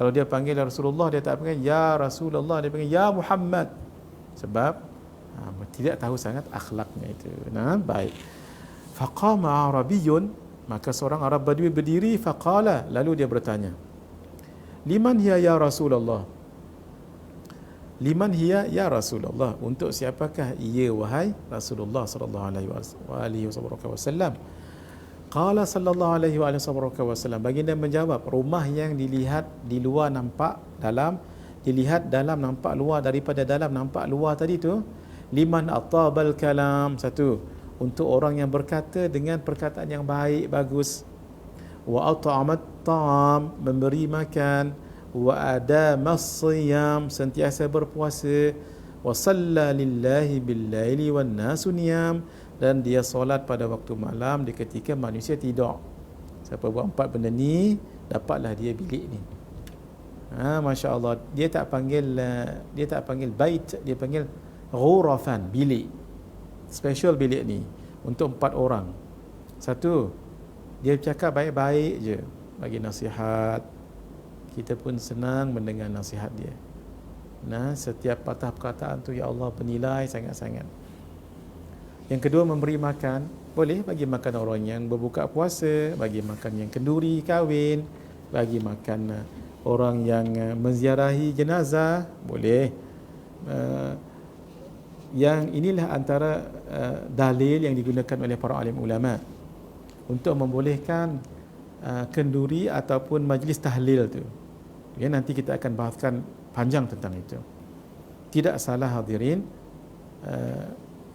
Kalau dia panggil Rasulullah, dia tak panggil ya Rasulullah, dia panggil ya Muhammad. Sebab tidak tahu sangat akhlaknya itu. Baik. Faqama Arabiyyun, maka seorang Arab Badui berdiri, faqala, lalu dia bertanya, liman hiya ya Rasulullah? Liman hiya ya Rasulullah? Untuk siapakah ia wahai Rasulullah sallallahu alaihi wasallam? Qala sallallahu alaihi wasallam, baginda menjawab, rumah yang dilihat di luar nampak dalam, dilihat dalam nampak luar, daripada dalam nampak luar tadi tu, liman atabal kalam, satu, untuk orang yang berkata dengan perkataan yang baik, bagus, wa at'amat ta'am, memberi makan, wa adamas siyam, sentiasa berpuasa, wa salla lillahi bil laili wan nasu niyam, dan dia solat pada waktu malam di ketika manusia tidur. Siapa buat 4 benda ni, dapatlah dia bilik ni. Masya Allah, dia tak panggil bait, dia panggil ghurafan, bilik. Special bilik ni untuk 4 orang. Satu, dia cakap baik-baik je, bagi nasihat. Kita pun senang mendengar nasihat dia. Setiap patah perkataan tu, ya Allah, bernilai sangat-sangat. Yang kedua, memberi makan. Boleh bagi makan orang yang berbuka puasa, bagi makan yang kenduri kahwin, bagi makan orang yang menziarahi jenazah, boleh. Yang inilah antara dalil yang digunakan oleh para alim ulama untuk membolehkan kenduri ataupun majlis tahlil tu. Ya, nanti kita akan bahaskan panjang tentang itu. Tidak salah hadirin,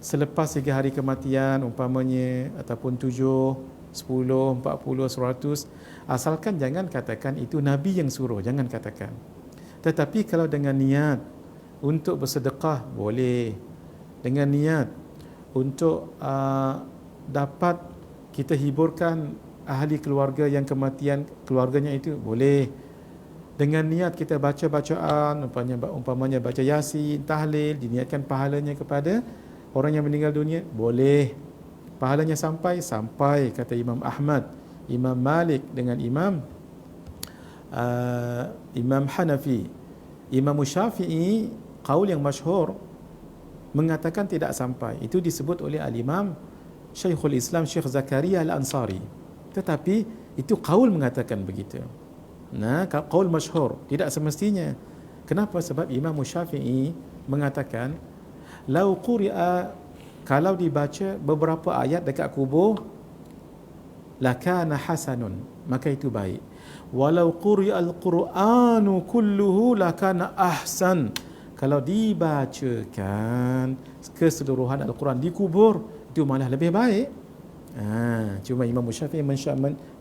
selepas 3 hari kematian umpamanya, ataupun 7, 10, 40, 100, asalkan jangan katakan itu Nabi yang suruh, jangan katakan. Tetapi kalau dengan niat untuk bersedekah, boleh. Dengan niat untuk dapat kita hiburkan ahli keluarga yang kematian keluarganya itu, boleh. Dengan niat kita baca bacaan, umpamanya baca Yasin, tahlil, diniatkan pahalanya kepada orang yang meninggal dunia, boleh. Pahalanya sampai, kata Imam Ahmad, Imam Malik dengan Imam Imam Hanafi. Imam Syafi'i, qaul yang masyhur mengatakan tidak sampai. Itu disebut oleh al-Imam Syekhul Islam Syekh Zakaria Al-Ansari. Tetapi itu qaul mengatakan begitu. Nah, qaul masyhur, tidak semestinya. Kenapa? Sebab Imam Syafi'i mengatakan lau quri'a, kalau dibaca beberapa ayat dekat kubur, lakana hasanun, maka itu baik. Walau quri'al Qur'anu kulluhu lakana ahsan, kalau dibacakan keseluruhan Al-Quran di kubur, itu malah lebih baik. Cuma Imam Syafi'i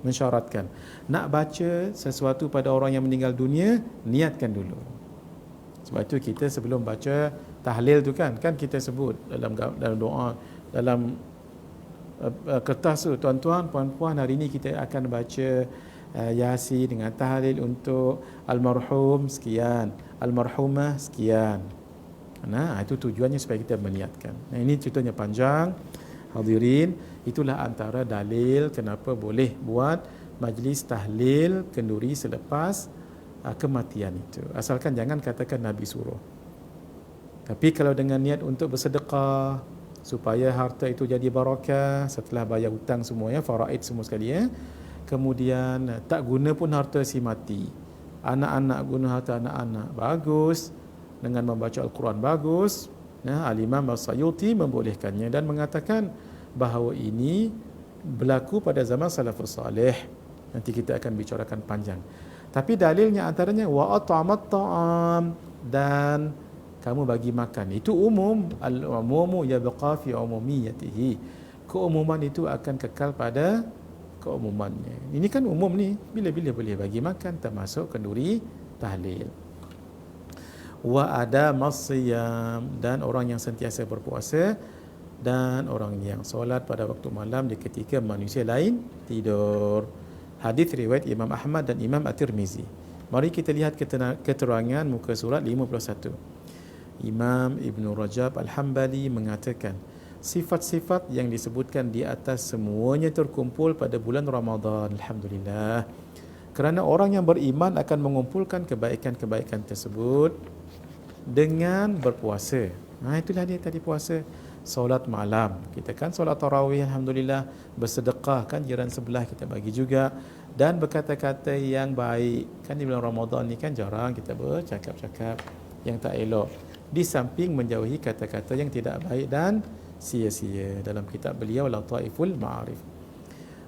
mensyaratkan, nak baca sesuatu pada orang yang meninggal dunia, niatkan dulu. Sebab itu kita sebelum baca tahlil tu kan kita sebut dalam doa, dalam kertas tu, tuan-tuan, puan-puan, hari ini kita akan baca Yasin dengan tahlil untuk almarhum sekian, almarhumah sekian. Nah, itu tujuannya supaya kita meniatkan. Nah, ini ceritanya panjang. Hadirin, itulah antara dalil kenapa boleh buat majlis tahlil kenduri selepas kematian itu. Asalkan jangan katakan Nabi suruh. Tapi kalau dengan niat untuk bersedekah supaya harta itu jadi barakah setelah bayar hutang semuanya, faraid semua sekali kemudian tak guna pun harta si mati, anak-anak guna harta anak-anak, bagus. Dengan membaca Al-Quran, bagus. Al-Imam As-Sayuti membolehkannya dan mengatakan bahawa ini berlaku pada zaman salafus salih. Nanti kita akan bicarakan panjang. Tapi dalilnya antaranya wa at'amat ta'am, dan kamu bagi makan. Itu umum. Al-umumu yabqa fi umumiyatihi. Keumuman itu akan kekal pada keumumannya. Ini kan umum ni, bila-bila boleh bagi makan, termasuk kenduri tahlil. Wa adamas siyam, dan orang yang sentiasa berpuasa, dan orang yang solat pada waktu malam di ketika manusia lain tidur. Hadis riwayat Imam Ahmad dan Imam At-Tirmizi. Mari kita lihat keterangan muka surat 51. Imam Ibn Rajab Al-Hambali mengatakan sifat-sifat yang disebutkan di atas semuanya terkumpul pada bulan Ramadan. Alhamdulillah. Kerana orang yang beriman akan mengumpulkan kebaikan-kebaikan tersebut dengan berpuasa. Itulah dia tadi, puasa. Solat malam, kita kan solat tarawih, alhamdulillah. Bersedekah, kan jiran sebelah kita bagi juga. Dan berkata-kata yang baik. Kan di bulan Ramadan ni kan jarang kita bercakap-cakap yang tak elok. Di samping menjauhi kata-kata yang tidak baik dan sia-sia. Dalam kitab beliau Lataiful Ma'arif.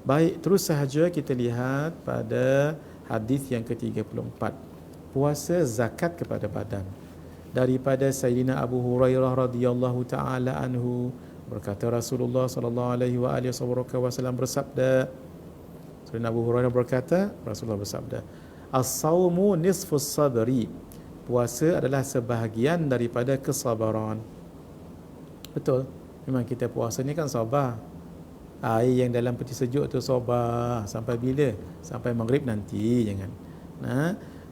Baik, terus sahaja kita lihat pada hadis yang ke-34. Puasa zakat kepada badan. Daripada Sayyidina Abu Hurairah radhiyallahu taala anhu, berkata Rasulullah sallallahu alaihi wasallam bersabda, Sayyidina Abu Hurairah berkata, Rasulullah bersabda, as-saumu nisfus sabri, puasa adalah sebahagian daripada kesabaran. Betul, memang kita puasa ni kan sabar. Air yang dalam peti sejuk tu sabar sampai bila? Sampai maghrib nanti, jangan.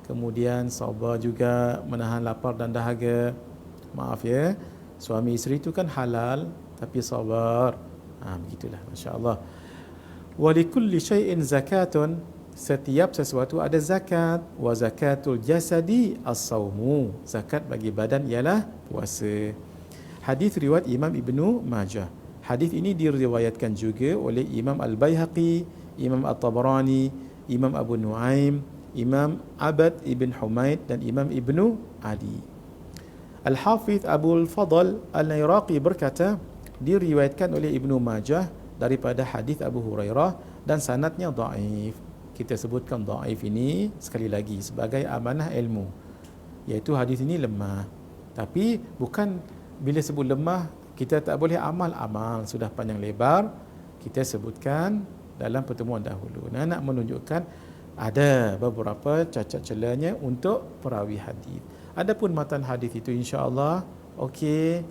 Kemudian sabar juga menahan lapar dan dahaga. Maaf ya, suami isteri itu kan halal tapi sabar. Begitulah, masya-Allah. Wa likulli syai'in zakatun, setiap sesuatu ada zakat. Wa zakatul jasadi as-saumu, zakat bagi badan ialah puasa. Hadis riwayat Imam Ibnu Majah. Hadis ini diriwayatkan juga oleh Imam Al-Baihaqi, Imam At-Tabarani, Imam Abu Nuaim, Imam Abad Ibn Humaid dan Imam Ibnu Adi. Al-Hafidh Abul Fadl Al-Iraqi berkata, diriwayatkan oleh Ibnu Majah daripada hadis Abu Hurairah dan sanadnya dhaif. Kita sebutkan dhaif ini sekali lagi sebagai amanah ilmu, iaitu hadis ini lemah. Tapi bukan bila sebut lemah kita tak boleh amal. Sudah panjang lebar kita sebutkan dalam pertemuan dahulu. Nak menunjukkan ada beberapa cacat celanya untuk perawi hadis. Adapun matan hadis itu insya-Allah okey.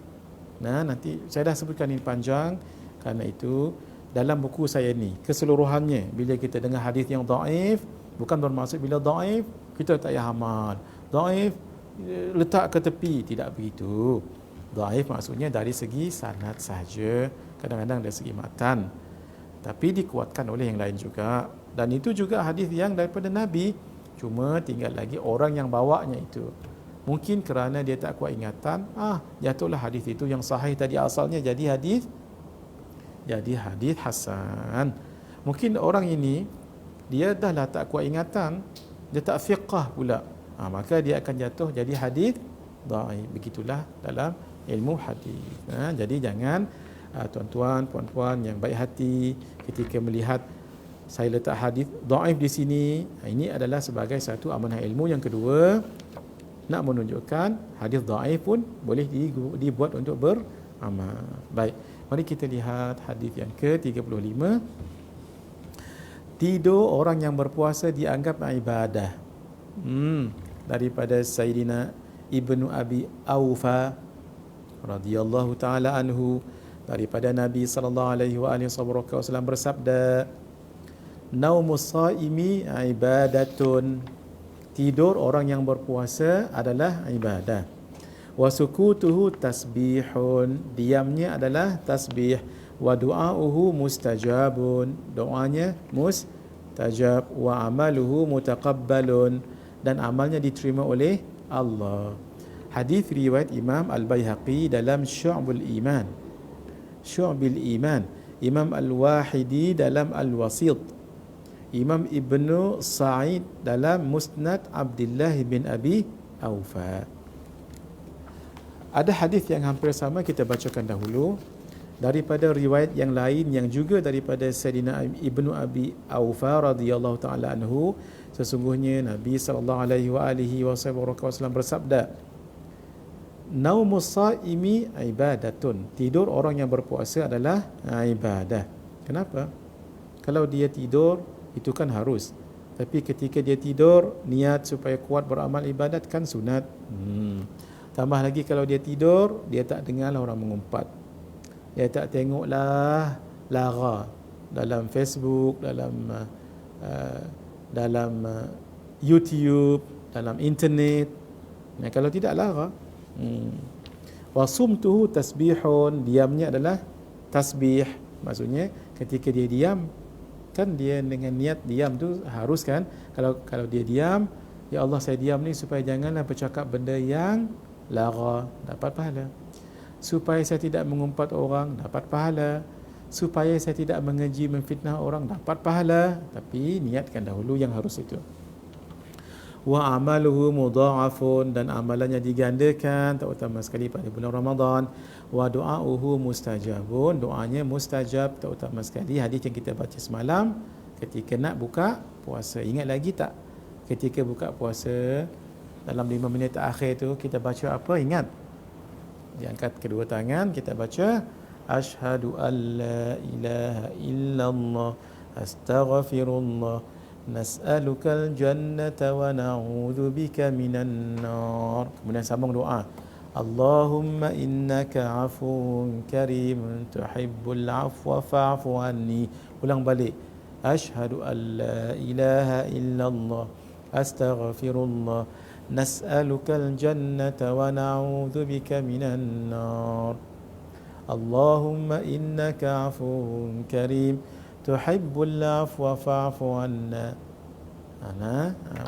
Nanti saya dah sebutkan ini panjang, kerana itu dalam buku saya ni keseluruhannya, bila kita dengar hadis yang dhaif, bukan bermaksud bila dhaif kita tak payah amal. Dhaif letak ke tepi, tidak begitu. Dhaif maksudnya dari segi sanad sahaja, kadang-kadang dari segi matan, tapi dikuatkan oleh yang lain juga. Dan itu juga hadis yang daripada Nabi Cuma tinggal lagi orang yang bawanya itu. Mungkin kerana dia tak kuat ingatan, jatuhlah hadis itu yang sahih tadi asalnya jadi hadis hasan. Mungkin orang ini dia dah lah tak kuat ingatan, dia tak fiqah pula. Maka dia akan jatuh jadi hadis dhaif. Begitulah dalam ilmu hadis. Jadi jangan tuan-tuan, puan-puan yang baik hati ketika melihat saya letak hadis dhaif di sini, ini adalah sebagai satu amanah ilmu. Yang kedua, nak menunjukkan hadis dhaif pun boleh dibuat untuk beramal. Baik, mari kita lihat hadis yang ke-35. Tidur orang yang berpuasa dianggap ibadah. Daripada Sayyidina Ibnu Abi Aufa radhiyallahu taala anhu, daripada Nabi sallallahu alaihi wasallam bersabda, naumus saimi ibadatun, tidur orang yang berpuasa adalah ibadah. Wa sukutuhu tasbihun, diamnya adalah tasbih. Wa du'auhu mustajabun, doanya mustajab. Wa amaluhu mutaqabbalun, dan amalnya diterima oleh Allah. Hadis riwayat Imam Al-Baihaqi dalam Syu'bul Iman, Imam Al-Wahidi dalam Al-Wasit, Imam Ibnu Sa'id dalam Musnad Abdullah bin Abi Aufa. Ada hadis yang hampir sama, kita bacakan dahulu daripada riwayat yang lain yang juga daripada Sayyidina Ibnu Abi Aufa radhiyallahu taala anhu. Sesungguhnya Nabi sallallahu alaihi wasallam bersabda, naumus saimi ibadatun, tidur orang yang berpuasa adalah ibadah. Kenapa? Kalau dia tidur itu kan harus, tapi ketika dia tidur niat supaya kuat beramal ibadat kan sunat. Tambah lagi kalau dia tidur, dia tak dengarlah orang mengumpat, dia tak tengoklah lara dalam Facebook, dalam YouTube, dalam internet. Kalau tidak lara. Wasumtuhu tasbihun, diamnya adalah tasbih. Maksudnya ketika dia diam, kan dia dengan niat diam tu harus kan. Kalau dia diam, ya Allah saya diam ni supaya janganlah bercakap benda yang lara, dapat pahala. Supaya saya tidak mengumpat orang, dapat pahala. Supaya saya tidak mengeji memfitnah orang, dapat pahala. Tapi niatkan dahulu yang harus itu. Wa amaluhu mudha'afun, dan amalannya digandakan, terutama sekali pada bulan Ramadan. Wa du'auhu mustajabun, doanya mustajab, terutama sekali hadis yang kita baca semalam ketika nak buka puasa. Ingat lagi tak ketika buka puasa dalam 5 minit terakhir tu kita baca apa? Ingat? Diangkat kedua tangan, kita baca asyhadu an la ilaha illallah astaghfirullah nas'alukal jannata wa na'udzu bika minan nar. Kemudian sambung doa, Allahumma innaka afuwun karim tuhibbul afwa fa'fu anni. Ulang balik, asyhadu an la ilaha illallah astaghfirullah nas'alukal jannata wa na'udzu bika minan nar. Allahumma innaka afuwun karim tuhibbul afwa fa'fu anna.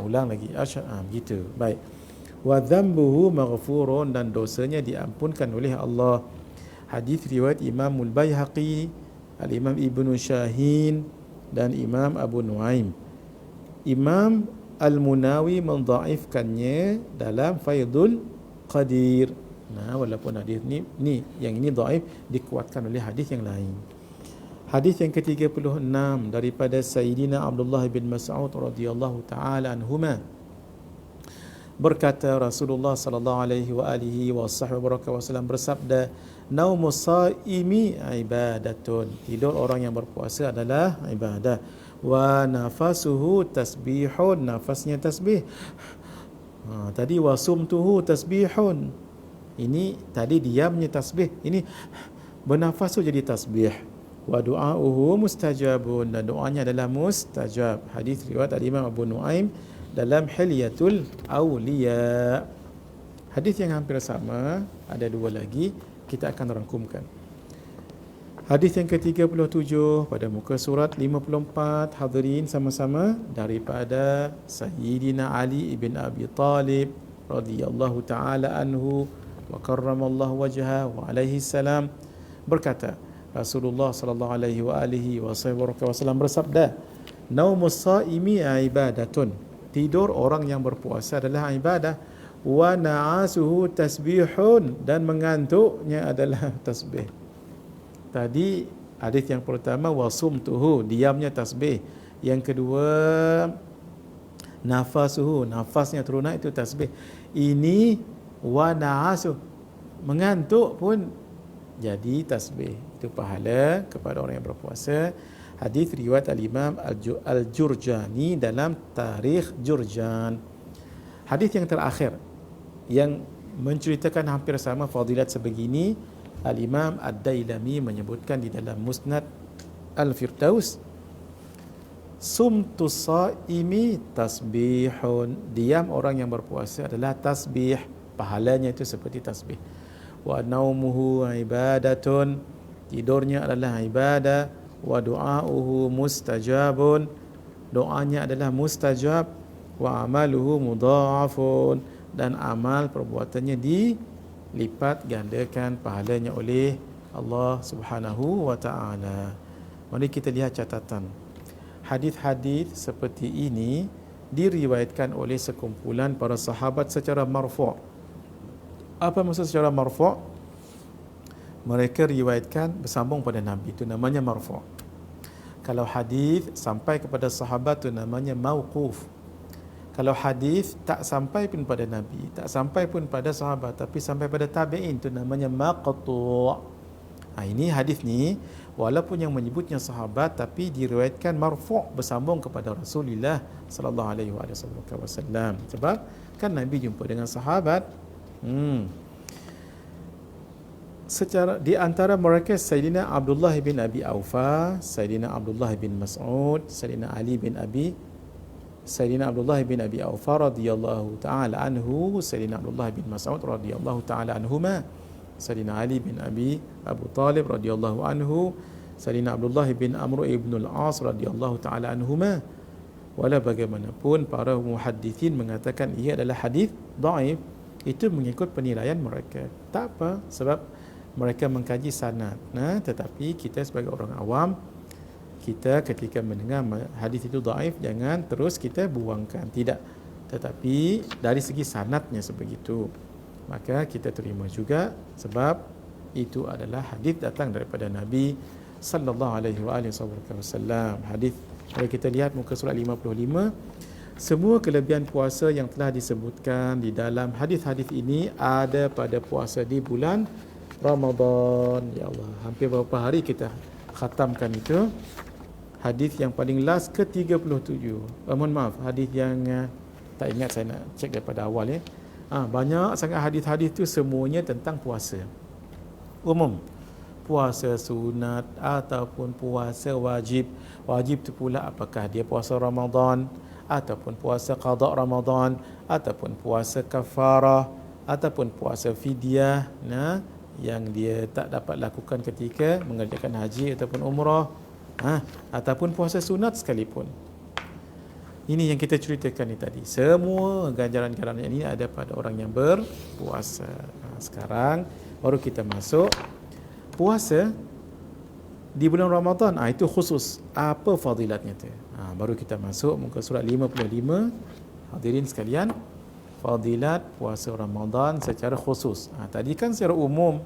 Ulang lagi, begitu. Baik. Wa dhanbuhu maghfurun, dan dosanya diampunkan oleh Allah. Hadis riwayat Imam Al-Baihaqi, Al-Imam Ibnu Shahin dan Imam Abu Nuaim. Imam Al-Munawi mendhaifkannya dalam Faidul Qadir. Walaupun hadis ni yang ini dhaif, dikuatkan oleh hadis yang lain. Hadis yang ke-36 daripada Sayyidina Abdullah bin Mas'ud radhiyallahu taala anhuma, berkata Rasulullah sallallahu alaihi wasallam bersabda, naumus saimi ibadatun, tidur orang yang berpuasa adalah ibadah. Wa nafasuhu tasbihun, nafasnya tasbih. Tadi wasumtuhu tasbihun, ini tadi diamnya tasbih, ini bernafas tu jadi tasbih. Wa du'auhu mustajabun, dan doanya adalah mustajab. Hadis riwayat Imam Abu Nuaim dalam Hilyatul Awliya. Hadis yang hampir sama, ada dua lagi, kita akan rangkumkan. Hadis yang ke-37 pada muka surat 54, hadirin sama-sama, daripada Sayyidina Ali ibn Abi Talib radhiyallahu taala anhu wa karramallahu wajhahu wa alaihi salam, berkata Rasulullah sallallahu alaihi wa alihi wasallam bersabda, naumus saimi ibadatun, tidur orang yang berpuasa adalah ibadah, wa na'asuhu tasbihun, dan mengantuknya adalah tasbih. Tadi hadis yang pertama wasumtuhu, diamnya tasbih. Yang kedua nafasuhu, nafasnya turunan itu tasbih. Ini wa na'asuh, mengantuk pun jadi tasbih. Itu pahala kepada orang yang berpuasa. Hadis riwayat al-Imam Al-Jurjani dalam Tarikh Jurjan. Hadis yang terakhir yang menceritakan hampir sama fadilat sebegini, Al-Imam Ad-Dailami menyebutkan di dalam Musnad Al-Firdaus, sumtu saimi tasbihun, diam orang yang berpuasa adalah tasbih, pahalanya itu seperti tasbih. Wa naumuhu ibadatun, tidurnya adalah ibadah. Wa du'auhu mustajabun, doanya adalah mustajab. Wa amaluhu mudha'afun, dan amal perbuatannya dilipat gandakan pahalanya oleh Allah Subhanahu wa taala. Mari kita lihat catatan. Hadis-hadis seperti ini diriwayatkan oleh sekumpulan para sahabat secara marfu'. Apa maksud secara marfu'? Mereka riwayatkan bersambung pada Nabi, itu namanya marfu'. Kalau hadis sampai kepada sahabat itu namanya mauquf. Kalau hadis tak sampai pun pada Nabi, tak sampai pun pada sahabat, tapi sampai pada tabi'in, itu namanya maqtu'. Ini hadis ni walaupun yang menyebutnya sahabat tapi diriwayatkan marfu' bersambung kepada Rasulullah sallallahu alaihi wasallam. Sebab kan Nabi jumpa dengan sahabat. Secara di antara mereka Sayyidina Abdullah bin Abi Aufa, Sayyidina Abdullah bin Mas'ud, Sayyidina Abdullah bin Abi Aufa radhiyallahu taala anhu, Sayyidina Abdullah bin Mas'ud radhiyallahu taala anhuma, Sayyidina Ali bin Abu Talib radhiyallahu anhu, Sayyidina Abdullah bin Amr ibn al-As radhiyallahu taala anhuma. Walau bagaimanapun para muhaddithin mengatakan ia adalah hadis dhaif, itu mengikut penilaian mereka. Tak apa, sebab mereka mengkaji sanad. Tetapi kita sebagai orang awam, kita ketika mendengar hadis itu dhaif, jangan terus kita buangkan, tidak. Tetapi dari segi sanadnya sebegitu, maka kita terima juga, sebab itu adalah hadis datang daripada Nabi sallallahu alaihi wasallam. Hadis, kalau kita lihat muka surat 55, semua kelebihan puasa yang telah disebutkan di dalam hadis-hadis ini ada pada puasa di bulan Ramadan. Ya Allah, hampir berapa hari kita khatamkan itu. Hadis yang paling last ke-37. Mohon maaf, hadis yang tak ingat, saya nak cek daripada awal ya. Banyak sangat hadis-hadis tu semuanya tentang puasa umum, puasa sunat ataupun puasa wajib. Wajib tu pula apakah dia puasa Ramadan ataupun puasa qada Ramadan ataupun puasa kafarah ataupun puasa fidyah, yang dia tak dapat lakukan ketika mengerjakan haji ataupun umrah, ataupun puasa sunat sekalipun. Ini yang kita ceritakan ni tadi. Semua ganjaran-ganjaran ini ada pada orang yang berpuasa. Sekarang baru kita masuk puasa di bulan Ramadan. Itu khusus. Apa fadilatnya tu? Baru kita masuk muka surat 55. Hadirin sekalian, fadilat puasa Ramadan secara khusus. Tadi kan secara umum.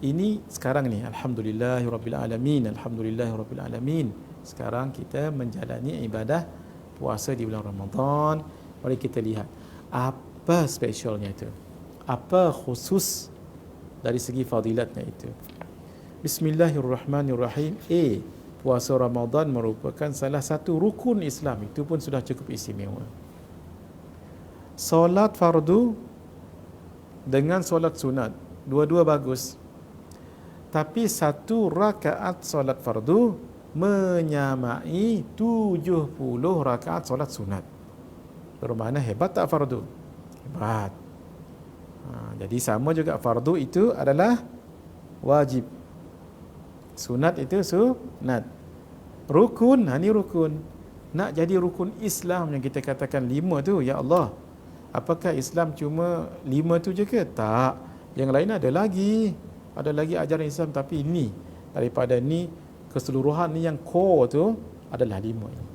Ini sekarang ni, alhamdulillahirabbil alamin, alhamdulillahirabbil alamin. Sekarang kita menjalani ibadah puasa di bulan Ramadan. Mari kita lihat apa spesialnya itu, apa khusus dari segi fadilatnya itu. Bismillahirrahmanirrahim. Puasa Ramadan merupakan salah satu rukun Islam, itu pun sudah cukup istimewa. Solat fardu dengan solat sunat, dua-dua bagus. Tapi satu rakaat solat fardu menyamai 70 rakaat solat sunat. Bermakna hebat tak fardu? Hebat. Jadi sama juga fardu itu adalah wajib. Sunat itu sunat. Rukun, ni rukun. Nak jadi rukun Islam yang kita katakan 5 tu, ya Allah, apakah Islam cuma 5 tu je ke? Tak. Yang lain ada lagi. Ada lagi ajaran Islam, tapi ini daripada ni keseluruhan ni yang core tu adalah 5 ini.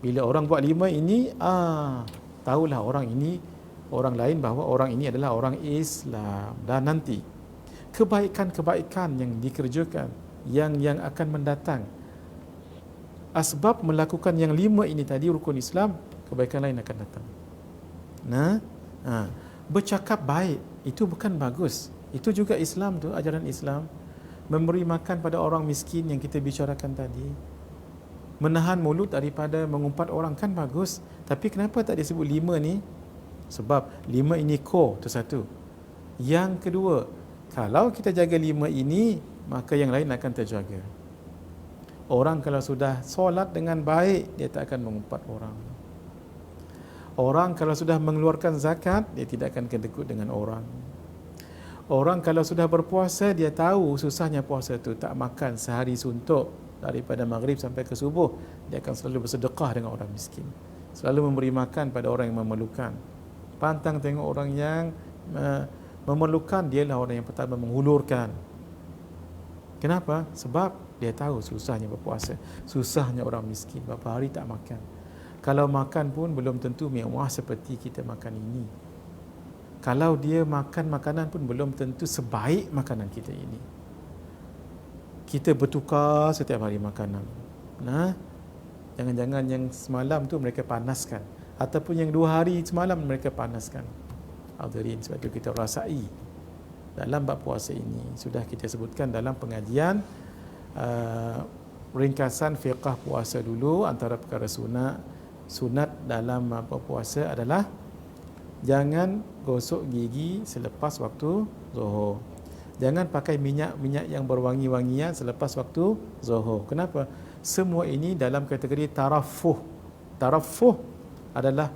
Bila orang buat 5 ini, tahulah orang ini, orang lain bahawa orang ini adalah orang Islam. Dan nanti kebaikan-kebaikan yang dikerjakan, yang akan mendatang, asbab melakukan yang 5 ini tadi, rukun Islam, kebaikan lain akan datang. Bercakap baik itu bukan bagus. Itu juga Islam tu, ajaran Islam. Memberi makan pada orang miskin yang kita bicarakan tadi. Menahan mulut daripada mengumpat orang kan bagus. Tapi kenapa tak disebut 5 ni? Sebab 5 ini core, tu satu. Yang kedua, kalau kita jaga 5 ini, maka yang lain akan terjaga. Orang kalau sudah solat dengan baik, dia tak akan mengumpat orang. Orang kalau sudah mengeluarkan zakat, dia tidak akan kedekut dengan orang. Orang kalau sudah berpuasa, dia tahu susahnya puasa tu, tak makan sehari suntuk daripada maghrib sampai ke subuh, dia akan selalu bersedekah dengan orang miskin, selalu memberi makan pada orang yang memerlukan. Pantang tengok orang yang memerlukan, dialah orang yang pertama menghulurkan. Kenapa? Sebab dia tahu susahnya berpuasa, susahnya orang miskin, berapa hari tak makan. Kalau makan pun belum tentu mewah seperti kita makan ini. Kalau dia makan makanan pun belum tentu sebaik makanan kita ini. Kita bertukar setiap hari makanan. Jangan-jangan yang semalam tu mereka panaskan, ataupun yang 2 hari semalam mereka panaskan. Hadirin, sebab itu kita rasai dalam bab puasa ini. Sudah kita sebutkan dalam pengajian ringkasan fiqah puasa dulu. Antara perkara sunat dalam puasa adalah jangan gosok gigi selepas waktu zuhur. Jangan pakai minyak yang berwangi-wangian selepas waktu zuhur. Kenapa? Semua ini dalam kategori tarafuh. Tarafuh adalah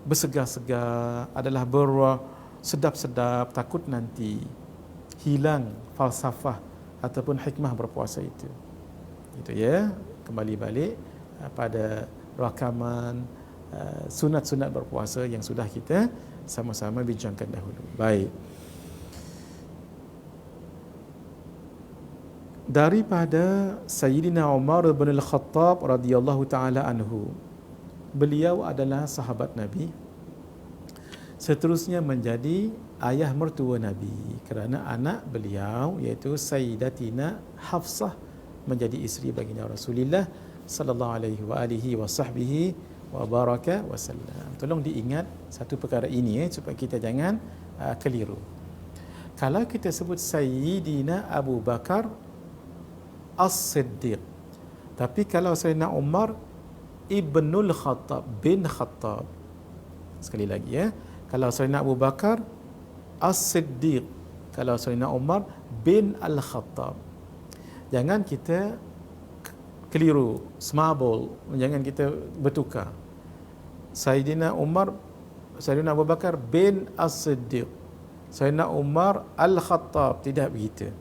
bersegar-segar, adalah bersedap-sedap, takut nanti hilang falsafah ataupun hikmah berpuasa itu. Itu ya, kembali balik pada rakaman sunat-sunat berpuasa yang sudah kita sama-sama bincangkan dahulu. Baik. Daripada Sayyidina Umar bin Al-Khattab radhiyallahu taala anhu. Beliau adalah sahabat Nabi. Seterusnya menjadi ayah mertua Nabi, kerana anak beliau iaitu Sayyidatina Hafsah menjadi isteri baginda Rasulullah sallallahu alaihi wa baraka wasallam. Tolong diingat satu perkara ini supaya kita jangan keliru. Kalau kita sebut Sayyidina Abu Bakar As-Siddiq, tapi kalau Sayyidina Umar Ibnul Khattab bin Khattab. Sekali lagi ya. Kalau Sayyidina Abu Bakar As-Siddiq, kalau Sayyidina Umar bin Al-Khattab. Jangan kita keliru, smabul, jangan kita bertukar. Sayyidina Abu Bakar bin As-Siddiq, Sayyidina Umar Al-Khattab, tidak begitu.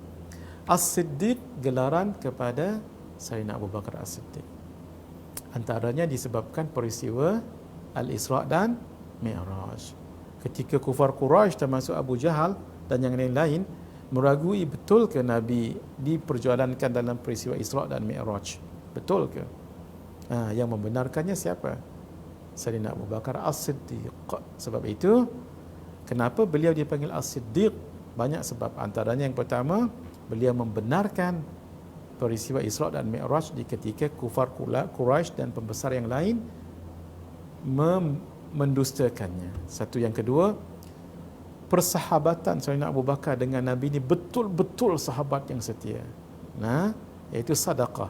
As-Siddiq gelaran kepada Sayyidina Abu Bakar As-Siddiq. Antaranya disebabkan peristiwa Al-Isra' dan Mi'raj. Ketika kufar Quraisy termasuk Abu Jahal dan yang lain-lain meragui betul ke Nabi diperjualankan dalam peristiwa Isra' dan Mi'raj. Betul ke? Yang membenarkannya siapa? Sayyidina Abu Bakar As-Siddiq. Sebab itu, kenapa beliau dipanggil As-Siddiq? Banyak sebab. Antaranya yang pertama, beliau membenarkan peristiwa Isra' dan Mi'raj di ketika kufar Quraisy dan pembesar yang lain mendustakannya. Satu. Yang kedua, persahabatan Sayyidina Abu Bakar dengan Nabi ini betul-betul sahabat yang setia. Iaitu sadaqah.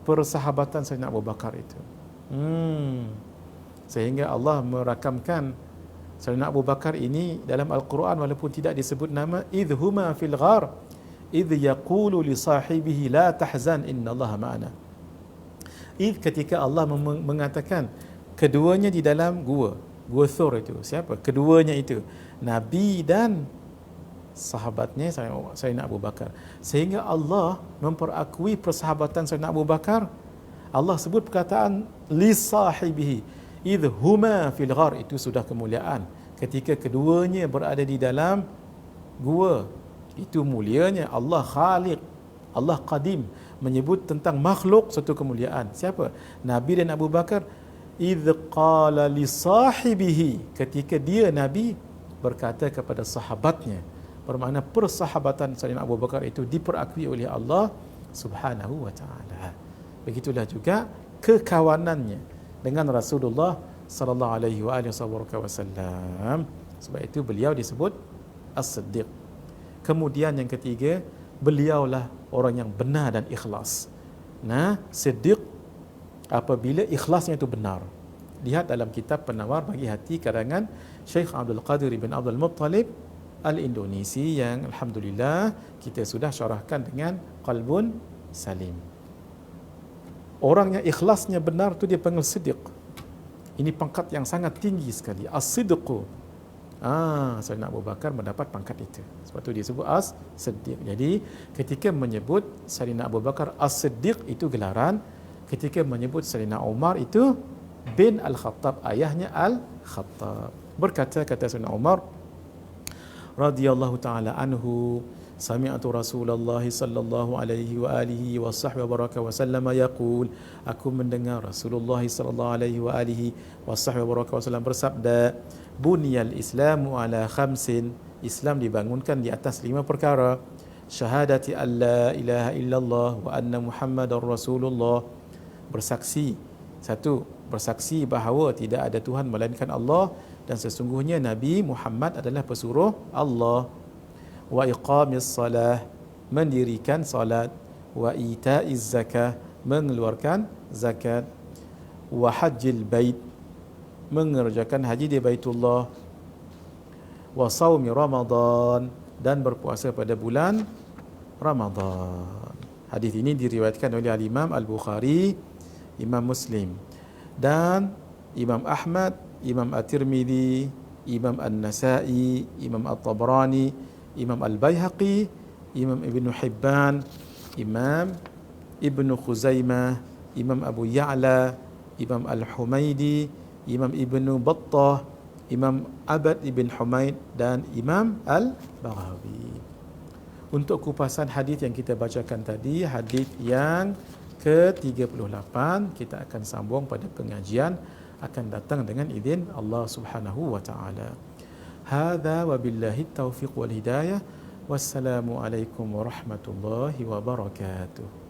Persahabatan Sayyidina Abu Bakar itu. Sehingga Allah merakamkan Sayyidina Abu Bakar ini dalam Al-Quran walaupun tidak disebut nama, idhuma fil ghar idh yaqulu li sahibihi la tahzan innallaha ma'ana. Ketika Allah mengatakan keduanya di dalam gua Thur itu. Siapa? Keduanya itu, Nabi dan sahabatnya Sayyidina Abu Bakar. Sehingga Allah memperakui persahabatan Sayyidina Abu Bakar. Allah sebut perkataan li sahibihi idh huma fil ghar, itu sudah kemuliaan. Ketika keduanya berada di dalam gua, itu mulianya. Allah Khaliq, Allah Qadim, menyebut tentang makhluk satu kemuliaan. Siapa? Nabi dan Abu Bakar. Idh qala li sahibihi, ketika dia Nabi berkata kepada sahabatnya. Bermakna persahabatan Sayyidina Abu Bakar itu diperakui oleh Allah Subhanahu wa taala. Begitulah juga kekawanannya dengan Rasulullah sallallahu alaihi wasallam. Sebab itu beliau disebut As-Siddiq. Kemudian yang ketiga, beliaulah orang yang benar dan ikhlas. Nah, Siddiq apabila ikhlasnya itu benar. Lihat dalam kitab Penawar Bagi Hati karangan Syekh Abdul Qadir bin Abdul Muttalib Al-Indonesi, yang alhamdulillah kita sudah syarahkan dengan Qalbun Salim. Orang yang ikhlasnya benar tu dia panggil Siddiq. Ini pangkat yang sangat tinggi sekali. As-Siddiqu. Sayyidina Abu Bakar mendapat pangkat itu. Sebab tu dia sebut As-Siddiq. Jadi ketika menyebut Sayyidina Abu Bakar As-Siddiq itu gelaran. Ketika menyebut Sayyidina Umar itu bin Al-Khattab, ayahnya Al-Khattab. Berkata Sayyidina Umar radhiyallahu taala anhu, sami'tu Rasulullah sallallahu alaihi wa alihi wa sahbihi wa baraka wa sallama yaqul, aku mendengar Rasulullah sallallahu alaihi wa alihi wa sahbihi wa baraka wa sallam bersabda, bunyal islamu ala khamsin, Islam dibangunkan di atas 5 perkara. Syahadati an la ilaha illallah wa anna Muhammadar Rasulullah, bersaksi, satu, bersaksi bahawa tidak ada Tuhan melainkan Allah dan sesungguhnya Nabi Muhammad adalah pesuruh Allah. Wa iqamis salah, mendirikan salat. Wa ita'iz zakah, mengeluarkan zakat. Wa hajjil bait, mengerjakan haji di Baitullah. Wa saumi Ramadan, dan berpuasa pada bulan Ramadan. Hadis ini diriwayatkan oleh Imam Al-Bukhari, Imam Muslim, dan Imam Ahmad, Imam At-Tirmidzi, Imam An-Nasa'i, Imam At-Tabrani, Imam Al-Baihaqi, Imam Ibn Hibban, Imam Ibn Khuzaimah, Imam Abu Ya'la, Imam Al-Humaidi, Imam Ibn Battah, Imam Abad Ibn Humaid, dan Imam Al-Baghawi. Untuk kupasan hadis yang kita bacakan tadi, hadis yang ke-38, kita akan sambung pada pengajian akan datang dengan izin Allah Subhanahu wa taala. Hadza wa billahi taufiq wal hidayah. Wassalamu alaikum warahmatullahi wabarakatuh.